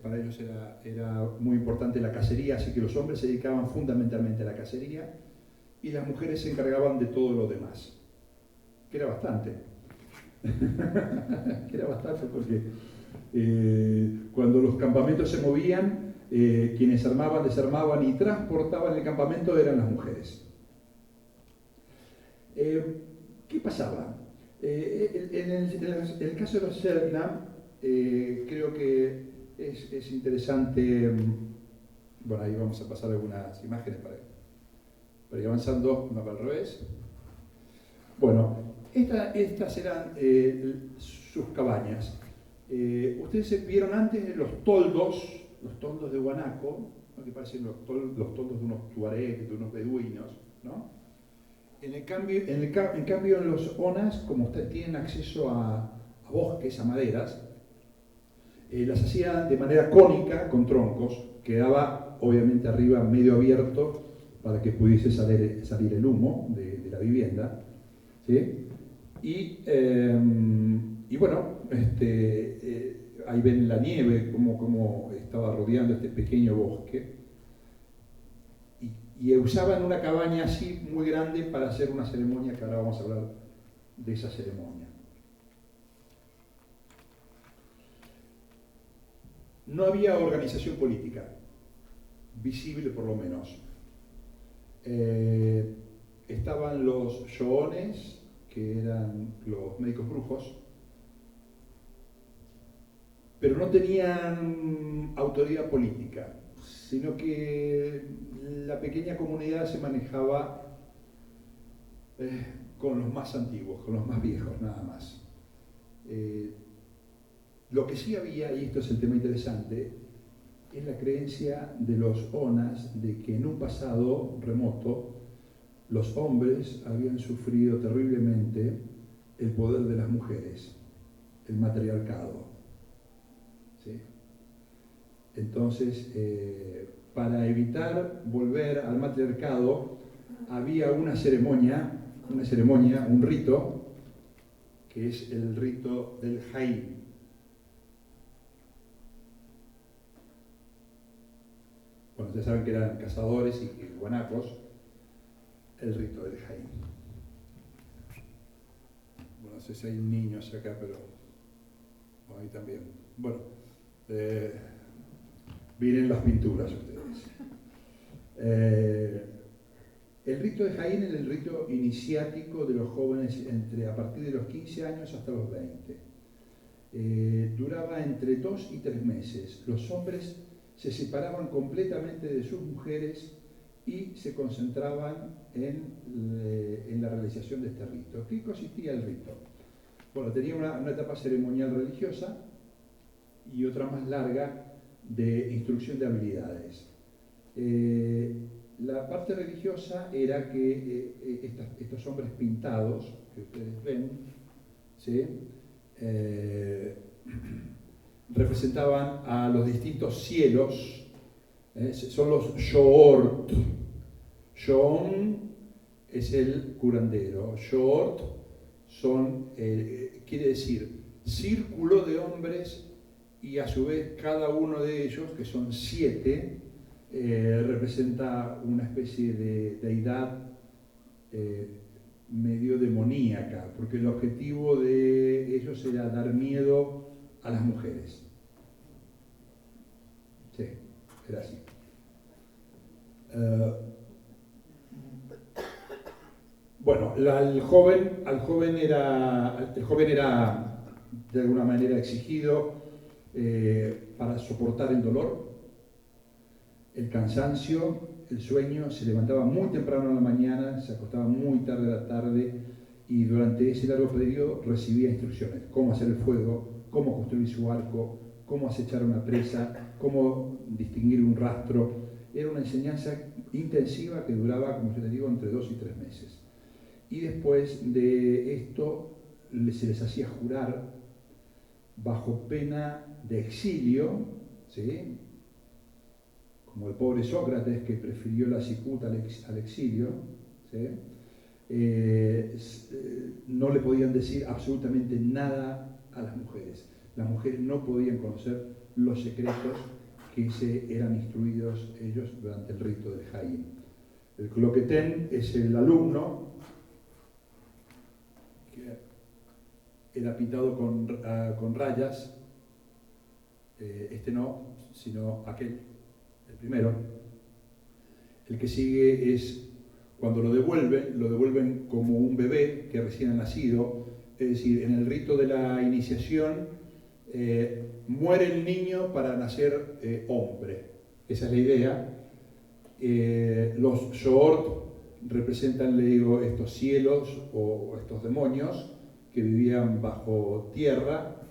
Para ellos era muy importante la cacería, así que los hombres se dedicaban fundamentalmente a la cacería y las mujeres se encargaban de todo lo demás, que era bastante. Porque cuando los campamentos se movían, quienes armaban, desarmaban y transportaban el campamento eran las mujeres. ¿Qué pasaba? En el caso de los Selknam, creo que es interesante. Bueno, ahí vamos a pasar algunas imágenes para ir avanzando, mapa al revés. Bueno, estas eran sus cabañas. Ustedes vieron antes los toldos de guanaco, ¿no? Que parecen los toldos de unos tuareg, de unos beduinos, ¿no? En cambio en los ONAS, como ustedes tienen acceso a bosques, a maderas, las hacían de manera cónica, con troncos, quedaba obviamente arriba medio abierto para que pudiese salir el humo de la vivienda, ¿sí? Y bueno, ahí ven la nieve, como estaba rodeando este pequeño bosque. Y usaban una cabaña así muy grande para hacer una ceremonia, que ahora vamos a hablar de esa ceremonia. No había organización política, visible por lo menos. Estaban los shoones, que eran los médicos brujos, pero no tenían autoridad política, sino que la pequeña comunidad se manejaba con los más antiguos, con los más viejos, nada más. Lo que sí había, y esto es el tema interesante, es la creencia de los ONAS de que en un pasado remoto los hombres habían sufrido terriblemente el poder de las mujeres, el matriarcado, ¿sí? Entonces, para evitar volver al matriarcado, había una ceremonia, un rito, que es el rito del Jaim. Bueno, ustedes saben que eran cazadores y guanacos, el rito del Jaim. Bueno, no sé si hay niños acá, pero bueno, ahí también. Bueno, miren las pinturas ustedes. El rito de Jaim era el rito iniciático de los jóvenes a partir de los 15 años hasta los 20. Duraba entre 2 y 3 meses. Los hombres se separaban completamente de sus mujeres y se concentraban en la realización de este rito. ¿Qué consistía el rito? Bueno, tenía una etapa ceremonial religiosa y otra más larga de instrucción de habilidades. La parte religiosa era que estos hombres pintados que ustedes ven, ¿sí? Representaban a los distintos cielos, son los Shoort. Shoon es el curandero. Short quiere decir círculo de hombres, y a su vez cada uno de ellos, que son 7, representa una especie de deidad medio demoníaca, porque el objetivo de ellos era dar miedo a las mujeres. Sí, era así. Bueno, el joven era de alguna manera exigido para soportar el dolor, el cansancio, el sueño. Se levantaba muy temprano en la mañana, se acostaba muy tarde a la tarde, y durante ese largo periodo recibía instrucciones: cómo hacer el fuego, cómo construir su arco, cómo acechar una presa, cómo distinguir un rastro. Era una enseñanza intensiva que duraba, como yo les digo, entre 2 y 3 meses. Y después de esto se les hacía jurar bajo pena de exilio, ¿sí? Como el pobre Sócrates, que prefirió la cicuta al exilio, ¿sí? No le podían decir absolutamente nada a las mujeres. Las mujeres no podían conocer los secretos que eran instruidos ellos durante el rito del Jaim. El cloquetén es el alumno que era pintado con rayas, este no, sino aquel, el primero. El que sigue es cuando lo devuelven como un bebé que recién ha nacido, es decir, en el rito de la iniciación muere el niño para nacer hombre. Esa es la idea. Los Short representan, le digo, estos cielos o estos demonios que vivían bajo tierra.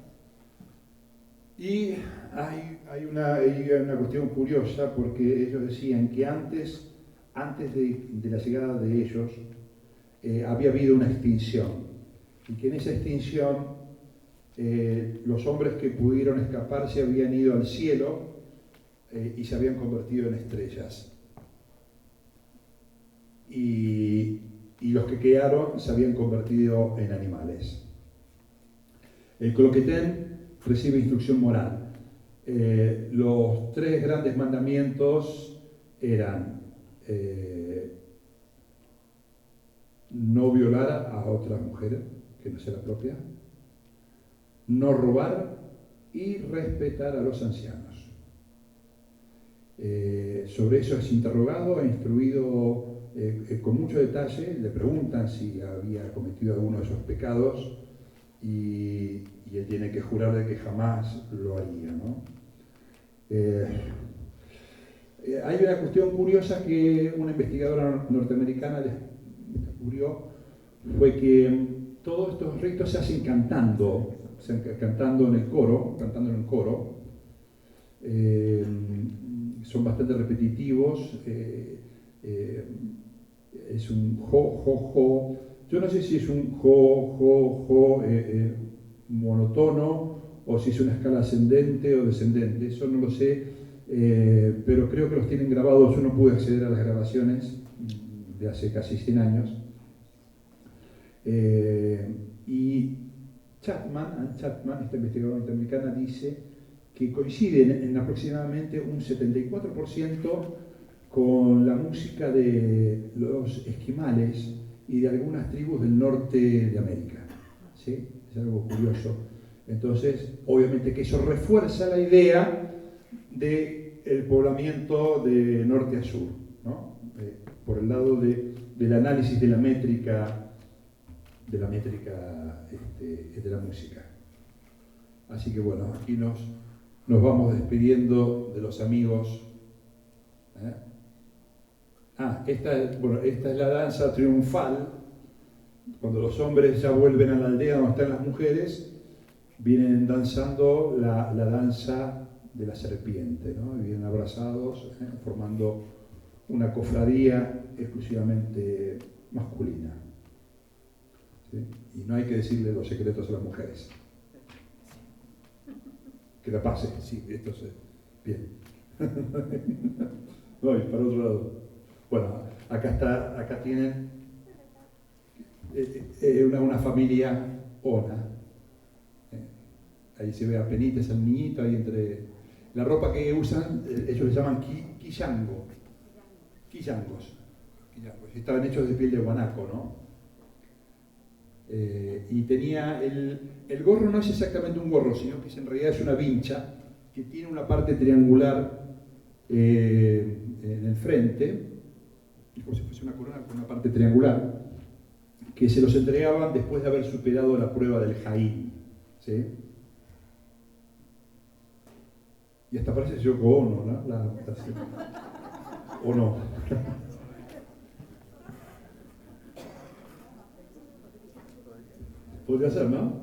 Y hay una cuestión curiosa, porque ellos decían que antes de la llegada de ellos había habido una extinción, y que en esa extinción los hombres que pudieron escapar se habían ido al cielo y se habían convertido en estrellas. Y los que quedaron se habían convertido en animales. El cloquetén recibe instrucción moral. Los 3 grandes mandamientos eran no violar a otra mujer que no sea la propia, no robar y respetar a los ancianos. Sobre eso es interrogado e instruido con mucho detalle. Le preguntan si había cometido alguno de esos pecados, y él tiene que jurar de que jamás lo haría, ¿no? Hay una cuestión curiosa que una investigadora norteamericana descubrió, fue que todos estos ritos se hacen cantando en el coro, son bastante repetitivos. Es un jo, jo, jo. Yo no sé si es un jo, jo, jo monotono, o si es una escala ascendente o descendente, eso no lo sé, pero creo que los tienen grabados. Yo no pude acceder a las grabaciones de hace casi 100 años. Y Chapman, esta investigadora norteamericana, dice que coinciden en aproximadamente un 74% con la música de los esquimales y de algunas tribus del norte de América, ¿sí? Es algo curioso. Entonces, obviamente que eso refuerza la idea del poblamiento de norte a sur, ¿no? Por el lado del análisis de la métrica de la música. Así que bueno, aquí nos vamos despidiendo de los amigos. Esta es la danza triunfal. Cuando los hombres ya vuelven a la aldea donde están las mujeres, vienen danzando la danza de la serpiente, ¿no? Y vienen abrazados, formando una cofradía exclusivamente masculina. ¿Sí? Y no hay que decirle los secretos a las mujeres. Que la pase, sí, esto es bien. Voy para otro lado. Bueno, acá tienen una familia Ona. Ahí se ve a Penites, el niñito, ahí entre... La ropa que usan, ellos le llaman quillango. Quillangos. Estaban hechos de piel de guanaco, ¿no? Y tenía el gorro no es exactamente un gorro, sino que en realidad es una vincha que tiene una parte triangular en el frente, como si fuese una corona con una parte triangular, que se los entregaban después de haber superado la prueba del Jaín, ¿sí? Y hasta parece Yoko Ono, ¿no? ¿O no? Podría ser, ¿no?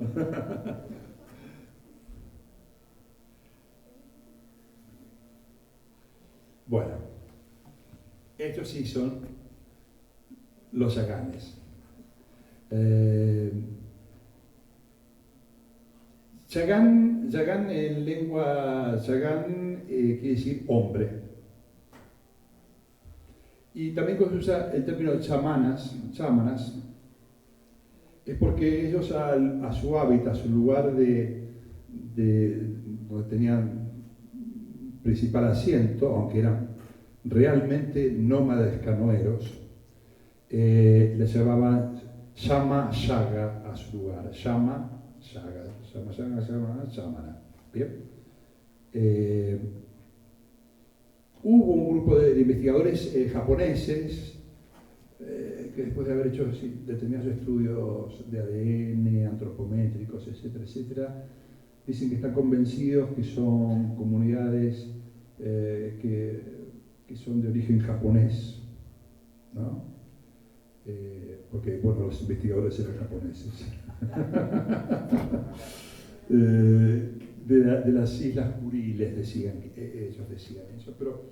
Bueno, estos sí son los yaganes. Yagán en lengua yagán quiere decir hombre. Y también cuando se usa el término chamanas, es porque ellos a su hábitat, a su lugar de donde tenían principal asiento, aunque eran realmente nómades canoeros, les llamaban Shama Shaga a su lugar. Shama Shaga, Shamana. Bien. Hubo un grupo de investigadores japoneses que después de haber hecho determinados estudios de ADN, antropométricos, etcétera, etcétera, dicen que están convencidos que son comunidades que son de origen japonés, ¿no? Porque, bueno, los investigadores eran japoneses. De las Islas Kuriles ellos decían eso, pero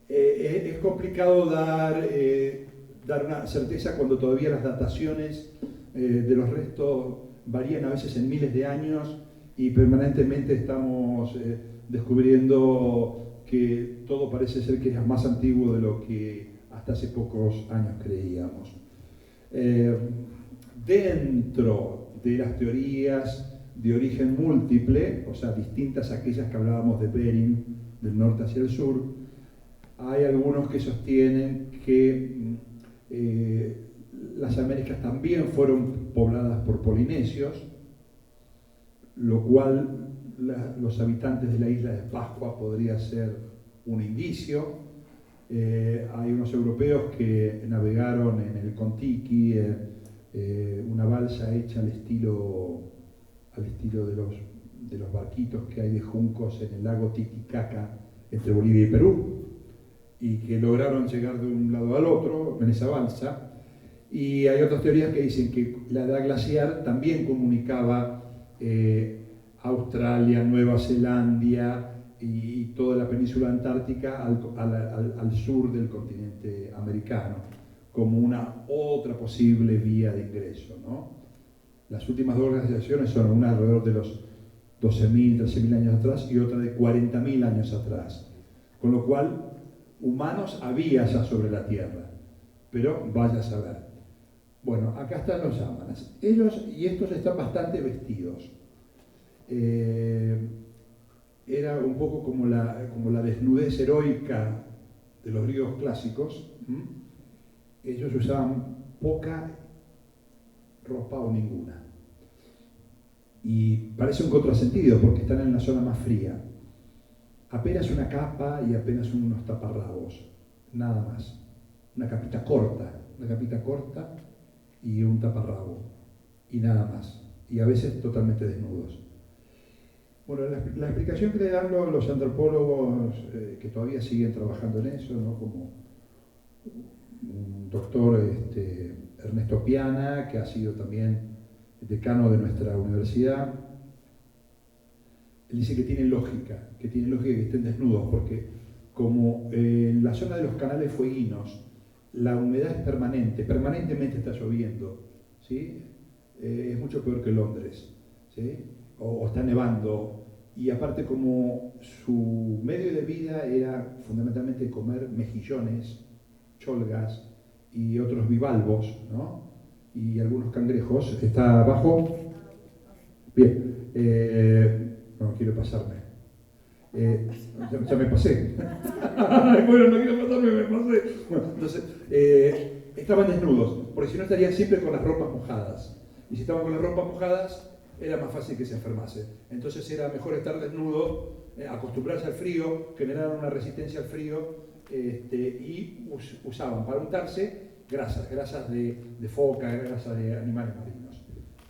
es complicado dar una certeza cuando todavía las dataciones de los restos varían a veces en miles de años y permanentemente estamos descubriendo que todo parece ser que es más antiguo de lo que hasta hace pocos años creíamos. Dentro de las teorías de origen múltiple, o sea, distintas a aquellas que hablábamos de Bering, del norte hacia el sur, hay algunos que sostienen que las Américas también fueron pobladas por polinesios, lo cual los habitantes de la isla de Pascua podría ser un indicio. Hay unos europeos que navegaron en el Kon-Tiki, una balsa hecha al estilo de los barquitos que hay de juncos en el lago Titicaca entre Bolivia y Perú, y que lograron llegar de un lado al otro en esa balsa. Y hay otras teorías que dicen que la edad glaciar también comunicaba Australia, Nueva Zelanda y toda la península antártica al sur del continente americano, como una otra posible vía de ingreso, ¿no? Las últimas dos glaciaciones son una alrededor de los 12.000, 13.000 años atrás y otra de 40.000 años atrás. Con lo cual, humanos había ya sobre la Tierra, pero vaya a saber. Bueno, acá están los yámanas. Ellos y estos están bastante vestidos. Era un poco como la desnudez heroica de los griegos clásicos. Ellos usaban poca ropa o ninguna. Y parece un contrasentido porque están en la zona más fría. Apenas una capa y apenas unos taparrabos, nada más. Una capita corta y un taparrabo, y nada más. Y a veces totalmente desnudos. Bueno, la explicación que le dan los antropólogos que todavía siguen trabajando en eso, ¿no? Como un doctor Ernesto Piana, que ha sido también decano de nuestra universidad, él dice que tiene lógica que estén desnudos, porque como en la zona de los canales fueguinos la humedad es permanentemente está lloviendo, ¿sí? Es mucho peor que Londres, ¿sí? O está nevando, y aparte como su medio de vida era fundamentalmente comer mejillones, cholgas y otros bivalvos, ¿no? y algunos cangrejos. ¿Está abajo? Bien. No quiero pasarme. Ya me pasé. Bueno, no quiero pasarme, me pasé. Bueno, entonces, estaban desnudos, porque si no estarían siempre con las ropas mojadas. Y si estaban con las ropas mojadas, era más fácil que se enfermase. Entonces era mejor estar desnudo, acostumbrarse al frío, generar una resistencia al frío, y usaban para untarse grasas de foca, grasas de animales marinos.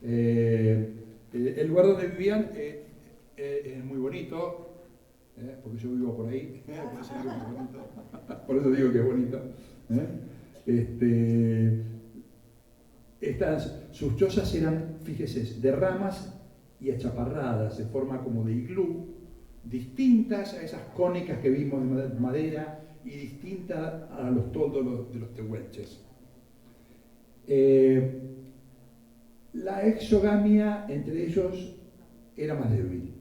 El lugar donde vivían es muy bonito, porque yo vivo por ahí, por eso digo que es bonito. Sus chozas eran, fíjese, de ramas y achaparradas, en forma como de iglú, distintas a esas cónicas que vimos de madera y distintas a los toldos de los tehuelches. La exogamia entre ellos era más débil.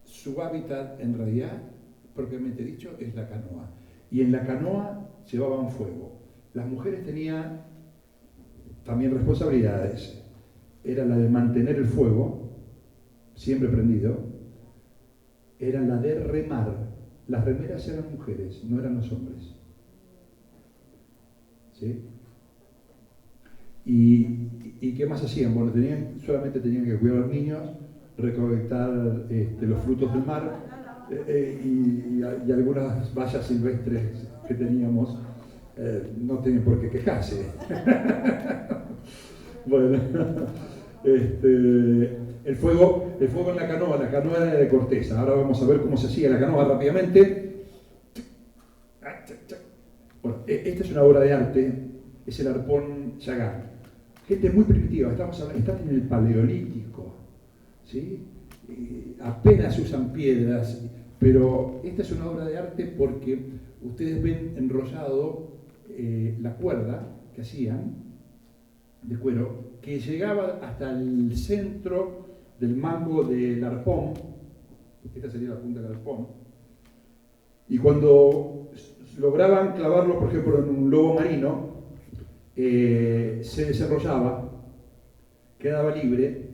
Su hábitat, en realidad, propiamente dicho, es la canoa. Y en la canoa llevaban fuego. Las mujeres tenían también responsabilidades. Era la de mantener el fuego, siempre prendido. Era la de remar. Las remeras eran mujeres, no eran los hombres. ¿Sí? ¿Y qué más hacían? Bueno, solamente tenían que cuidar a los niños, recolectar los frutos del mar y algunas vallas silvestres que teníamos. No tenían por qué quejarse. Bueno, el fuego en la canoa era de corteza. Ahora vamos a ver cómo se hacía la canoa rápidamente. Bueno, esta es una obra de arte, es el arpón Chagall. Gente muy primitiva, están en el Paleolítico, ¿sí? Apenas usan piedras, pero esta es una obra de arte porque ustedes ven enrollado la cuerda que hacían de cuero, que llegaba hasta el centro del mango del arpón. Esta sería la punta del arpón. Y cuando lograban clavarlo, por ejemplo, en un lobo marino, se desenrollaba, quedaba libre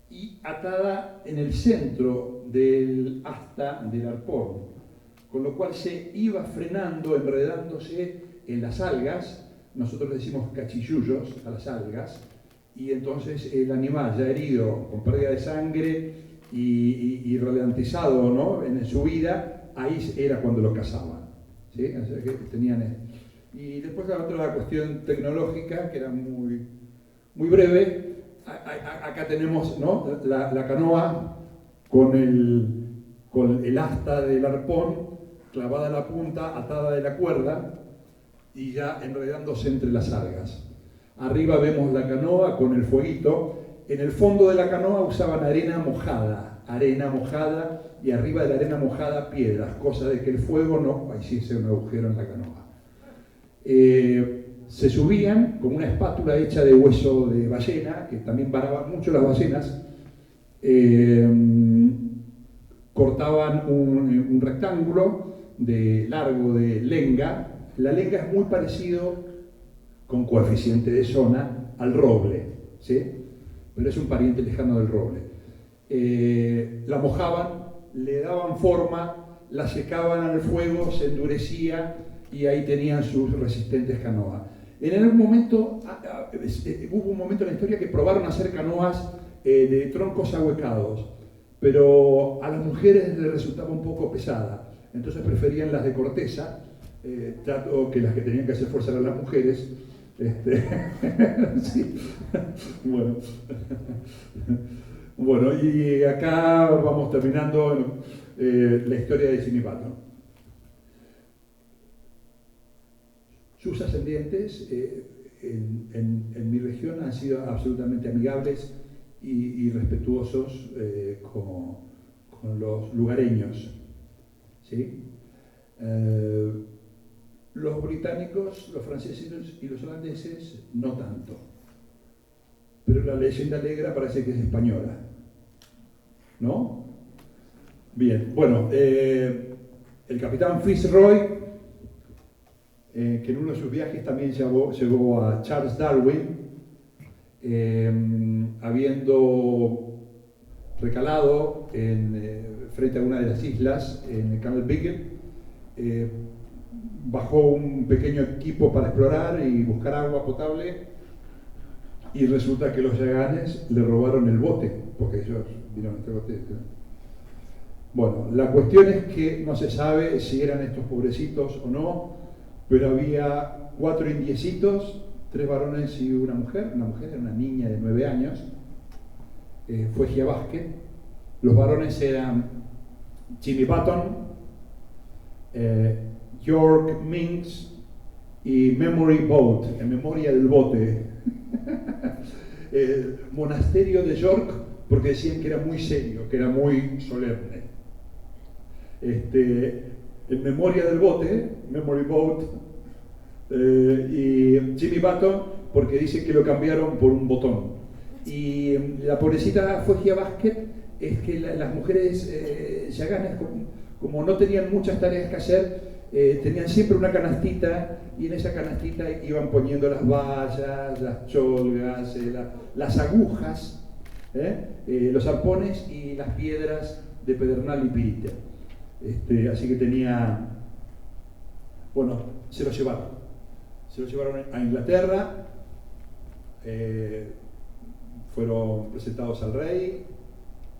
y atada en el centro del asta del arpón, con lo cual se iba frenando, enredándose en las algas. Nosotros le decimos cachillullos a las algas, y entonces el animal ya herido, con pérdida de sangre y ralentizado, ¿no?, en su vida, ahí era cuando lo cazaban, ¿sí? O sea que tenían. Y después la otra cuestión tecnológica, que era muy, muy breve. Acá tenemos, ¿no?, la canoa con el asta del arpón clavada a la punta, atada de la cuerda y ya enredándose entre las algas. Arriba vemos la canoa con el fueguito. En el fondo de la canoa usaban arena mojada, y arriba de la arena mojada piedras, cosa de que el fuego no hiciese un agujero en la canoa. Se subían con una espátula hecha de hueso de ballena, que también varaban mucho las ballenas. Cortaban un rectángulo largo de lenga. La lenga es muy parecido, con coeficiente de zona, al roble, ¿sí? Pero es un pariente lejano del roble. La mojaban, le daban forma, la secaban al fuego, se endurecía y ahí tenían sus resistentes canoas. En algún momento, hubo un momento en la historia que probaron a hacer canoas de troncos ahuecados, pero a las mujeres les resultaba un poco pesada, entonces preferían las de corteza, tanto que las que tenían que hacer fuerza eran las mujeres. Sí. Bueno, y acá vamos terminando la historia de Sinipato. Sus ascendientes en mi región han sido absolutamente amigables y respetuosos con los lugareños, ¿sí? Los británicos, los franceses y los holandeses no tanto, pero la leyenda negra parece que es española, ¿no? Bien, bueno, el capitán Fitzroy que en uno de sus viajes también llegó a Charles Darwin, habiendo recalado frente a una de las islas, en el Canal Beagle, bajó un pequeño equipo para explorar y buscar agua potable, y resulta que los yaganes le robaron el bote, porque ellos vieron este bote. Bueno, la cuestión es que no se sabe si eran estos pobrecitos o no, pero había 4 indiecitos, 3 varones y una mujer era una niña de 9 años, fue Gia Basket. Los varones eran Jimmy Button, York Minks y Memory Boat, en memoria del bote. El monasterio de York, porque decían que era muy serio, que era muy solemne. En memoria del bote, Memory Boat, y Jimmy Button, porque dice que lo cambiaron por un botón. Y la pobrecita fue Gia Basket. Es que las mujeres yaganes, como no tenían muchas tareas que hacer, tenían siempre una canastita, y en esa canastita iban poniendo las vallas, las cholgas, las agujas, los arpones y las piedras de pedernal y pirita. Así que tenía... Bueno, se lo llevaron a Inglaterra, fueron presentados al rey,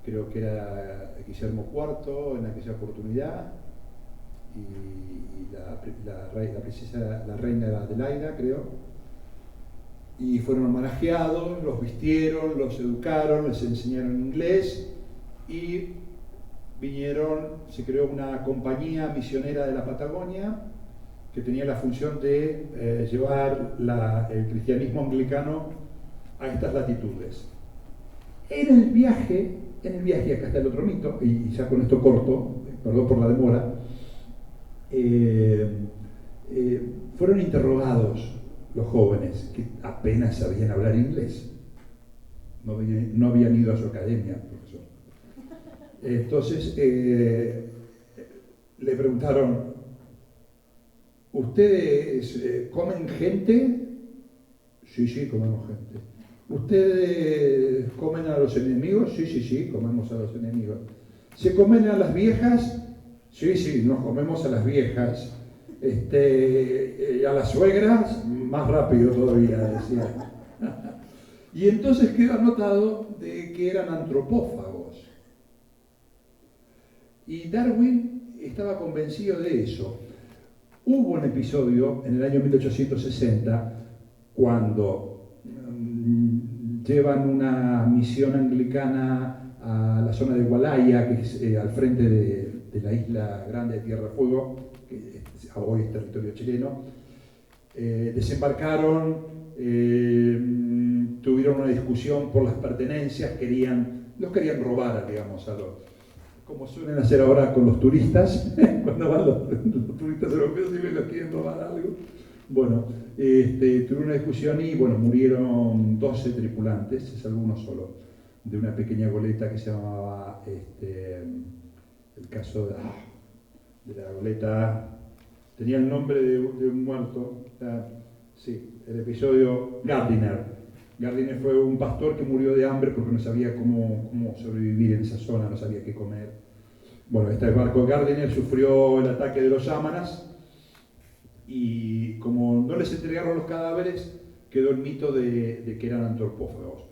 creo que era Guillermo IV en aquella oportunidad, y la reina era Adelaida, creo, y fueron homenajeados, los vistieron, los educaron, les enseñaron inglés, y se creó una compañía misionera de la Patagonia que tenía la función de llevar el cristianismo anglicano a estas latitudes. En el viaje, acá está el otro mito, y ya con esto corto, perdón por la demora, fueron interrogados los jóvenes, que apenas sabían hablar inglés. No habían ido a su academia, profesor. Entonces, le preguntaron: ¿ustedes comen gente? Sí, comemos gente. ¿Ustedes comen a los enemigos? Sí, comemos a los enemigos. ¿Se comen a las viejas? Sí, nos comemos a las viejas. A las suegras, más rápido todavía, decía. Y entonces quedó anotado de que eran antropófagos. Y Darwin estaba convencido de eso. Hubo un episodio en el año 1860 cuando llevan una misión anglicana a la zona de Walaya, que es al frente de la isla grande de Tierra Fuego, que hoy es territorio chileno. Desembarcaron, tuvieron una discusión por las pertenencias, los querían robar, digamos, como suelen hacer ahora con los turistas, cuando van los turistas europeos y los quieren robar algo. Bueno, tuvieron una discusión y murieron 12 tripulantes, se salvó uno solo, de una pequeña goleta que se llamaba, el caso de la goleta, tenía el nombre de un muerto, el episodio Gardiner. Gardiner fue un pastor que murió de hambre porque no sabía cómo sobrevivir en esa zona, no sabía qué comer. Bueno, este barco Gardiner sufrió el ataque de los sámanas, y como no les entregaron los cadáveres, quedó el mito de que eran antropófagos.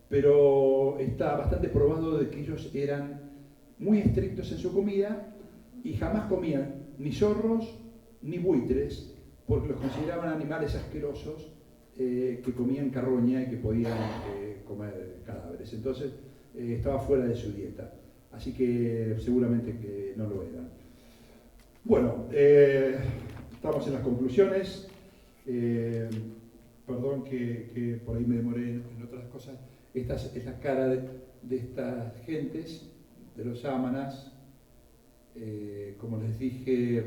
Pero está bastante probado de que ellos eran muy estrictos en su comida y jamás comían ni zorros ni buitres, porque los consideraban animales asquerosos que comían carroña y que podían comer cadáveres. Entonces estaba fuera de su dieta. Así que seguramente que no lo eran. Bueno, estamos en las conclusiones. Perdón que por ahí me demoré en otras cosas. Esta es la cara de estas gentes, de los sámanas. Como les dije,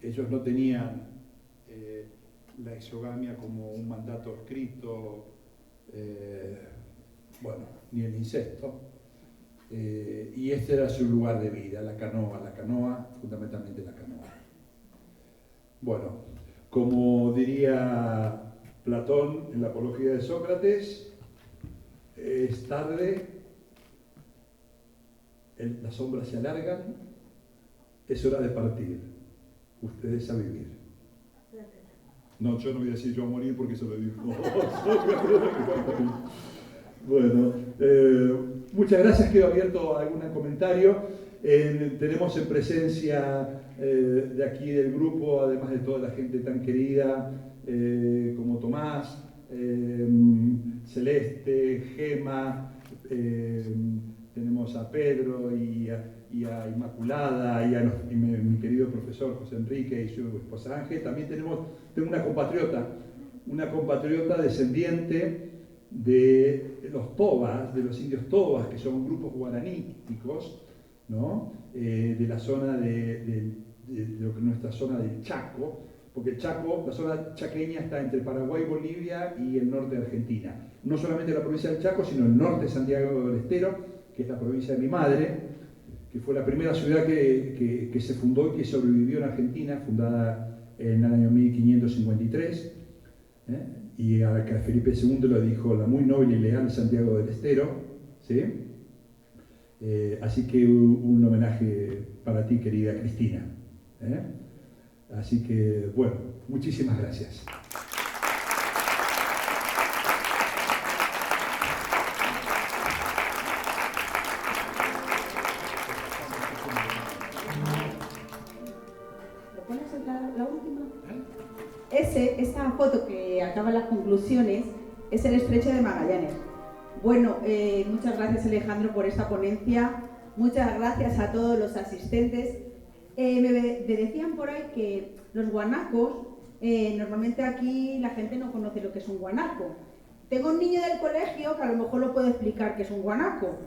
ellos no tenían la exogamia como un mandato escrito, ni el incesto. Y este era su lugar de vida, la canoa, fundamentalmente la canoa. Bueno, Como diría Platón en la Apología de Sócrates, es tarde, las sombras se alargan, es hora de partir. Ustedes a vivir. No, yo no voy a decir yo a morir porque eso lo dijo Sócrates. Bueno, muchas gracias. Quedo abierto a algún comentario. Tenemos en presencia de aquí del grupo, además de toda la gente tan querida como Tomás, Celeste, Gema, tenemos a Pedro y a Inmaculada y mi querido profesor José Enrique y su esposa Ángel. También tengo una compatriota descendiente de los tobas, de los indios tobas, que son grupos guaraníticos, ¿no? De la zona de lo que es nuestra zona del Chaco, porque el Chaco, la zona chaqueña está entre Paraguay, Bolivia y el norte de Argentina. No solamente la provincia del Chaco, sino el norte de Santiago del Estero, que es la provincia de mi madre, que fue la primera ciudad que se fundó y que sobrevivió en Argentina, fundada en el año 1553, y a que Felipe II lo dijo la muy noble y leal Santiago del Estero, ¿sí? Así que un homenaje para ti, querida Cristina. Así que, bueno, muchísimas gracias. ¿Lo pones la última? Esa foto que acaba en las conclusiones es el Estrecho de Magallanes. Bueno, muchas gracias Alejandro por esta ponencia, muchas gracias a todos los asistentes. Me decían por ahí que los guanacos, normalmente aquí la gente no conoce lo que es un guanaco. Tengo un niño del colegio que a lo mejor lo puede explicar qué es un guanaco.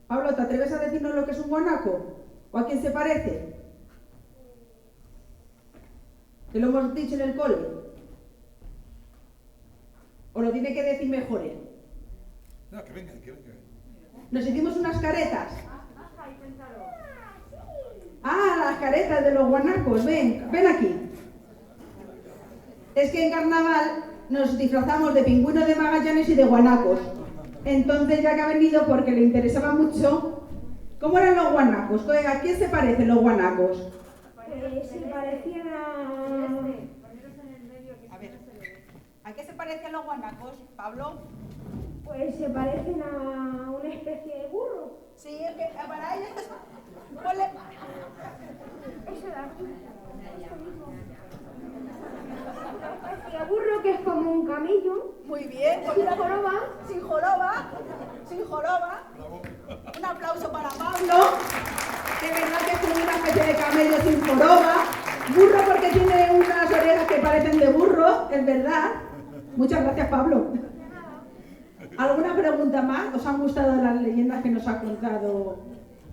Pablo, ¿te atreves a decirnos lo que es un guanaco? ¿O a quién se parece? ¿Que lo hemos dicho en el cole? ¿O lo tiene que decir mejor él? No, que venga, que venga. Nos hicimos unas caretas. Ah, las caretas de los guanacos, ven aquí. Es que en carnaval nos disfrazamos de pingüinos de Magallanes y de guanacos. Entonces, ya que ha venido porque le interesaba mucho, ¿cómo eran los guanacos? ¿A quién se parecen los guanacos? Se parecían A ver, ¿a qué se parecen los guanacos, Pablo? Pues se parecen a una especie de burro. Sí, es que para ellos... Ponle... Eso de aquí. Eso mismo. Una especie de burro que es como un camello. Muy bien. Sin joroba. Sin joroba. Sin joroba. Un aplauso para Pablo. De verdad que es como una especie de camello sin joroba. Burro porque tiene unas orejas que parecen de burro, es verdad. Muchas gracias, Pablo. ¿Alguna pregunta más? ¿Os han gustado las leyendas que nos ha contado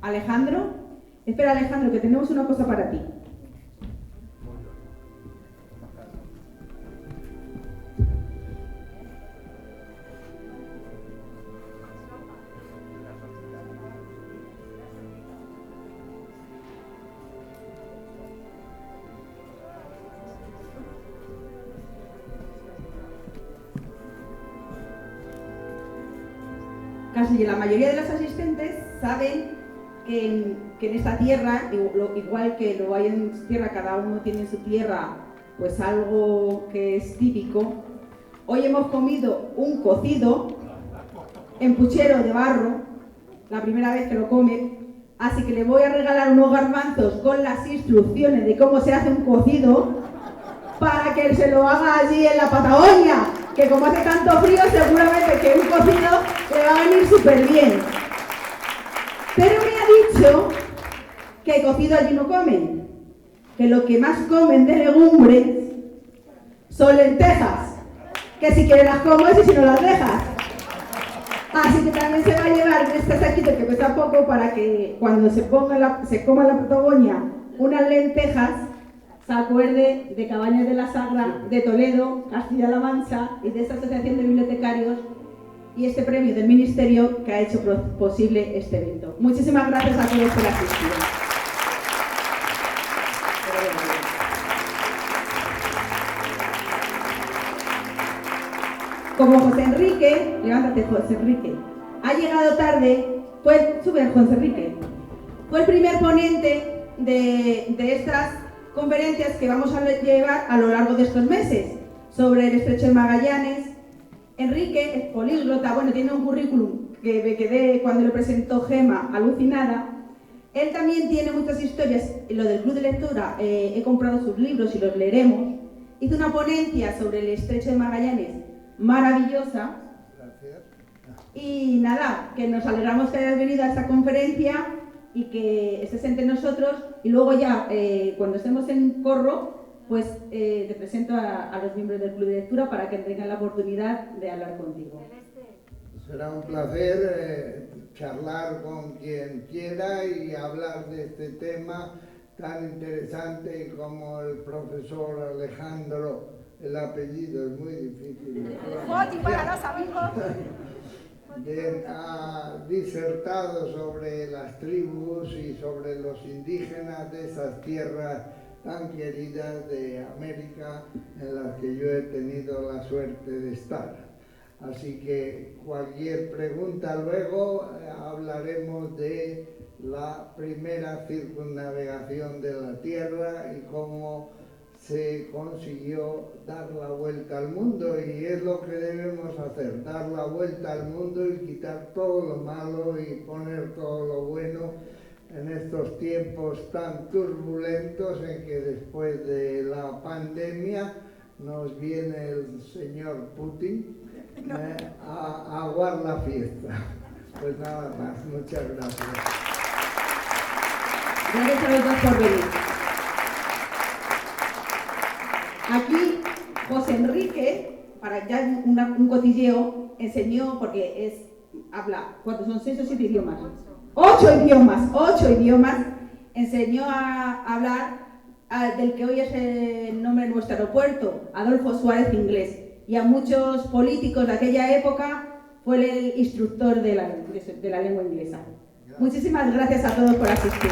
Alejandro? Espera, Alejandro, que tenemos una cosa para ti. Casi la mayoría de los asistentes saben que en esta tierra, igual que lo hay en su tierra, cada uno tiene en su tierra pues algo que es típico. Hoy hemos comido un cocido en puchero de barro, la primera vez que lo come, así que le voy a regalar unos garbanzos con las instrucciones de cómo se hace un cocido para que se lo haga allí en la Patagonia, que como hace tanto frío seguramente que un cocido le va a venir súper bien. Pero me ha dicho que cocido allí no comen, que lo que más comen de legumbres son lentejas, que si quieres las comes y si no las dejas. Así que también se va a llevar este saquito que pesa poco para que cuando se coma en la Patagonia unas lentejas, se acuerde de Cabañas de la Sagra de Toledo, Castilla-La Mancha y de esta asociación de bibliotecarios y este premio del Ministerio que ha hecho posible este evento. Muchísimas gracias a todos por asistir. José Enrique, levántate José Enrique, ha llegado tarde, sube José Enrique, fue el primer ponente de estas conferencias que vamos a llevar a lo largo de estos meses sobre el Estrecho de Magallanes. Enrique es políglota, bueno, tiene un currículum que me quedé cuando lo presentó Gema alucinada. Él también tiene muchas historias, lo del club de lectura, he comprado sus libros y los leeremos. Hizo una ponencia sobre el Estrecho de Magallanes maravillosa. Gracias. Y nada, que nos alegramos que hayas venido a esta conferencia y que estés entre nosotros. Y luego ya, cuando estemos en Corro, pues te presento a los miembros del club de lectura para que tengan la oportunidad de hablar contigo. Será un placer charlar con quien quiera y hablar de este tema tan interesante como el profesor Alejandro. El apellido es muy difícil. Foti para los amigos. Ha disertado sobre las tribus y sobre los indígenas de esas tierras tan queridas de América en las que yo he tenido la suerte de estar. Así que cualquier pregunta luego hablaremos de la primera circunnavegación de la Tierra y cómo se consiguió dar la vuelta al mundo, y es lo que debemos hacer, dar la vuelta al mundo y quitar todo lo malo y poner todo lo bueno en estos tiempos tan turbulentos en que después de la pandemia nos viene el señor Putin a aguar la fiesta. Pues nada más, muchas gracias. Gracias a los dos por venir. Aquí José Enrique, para ya un cotilleo, enseñó, porque habla, ¿cuántos son? 6 o 7 idiomas. 8 idiomas, enseñó a hablar del que hoy es el nombre de nuestro aeropuerto, Adolfo Suárez Inglés, y a muchos políticos de aquella época fue el instructor de la lengua inglesa. Muchísimas gracias a todos por asistir.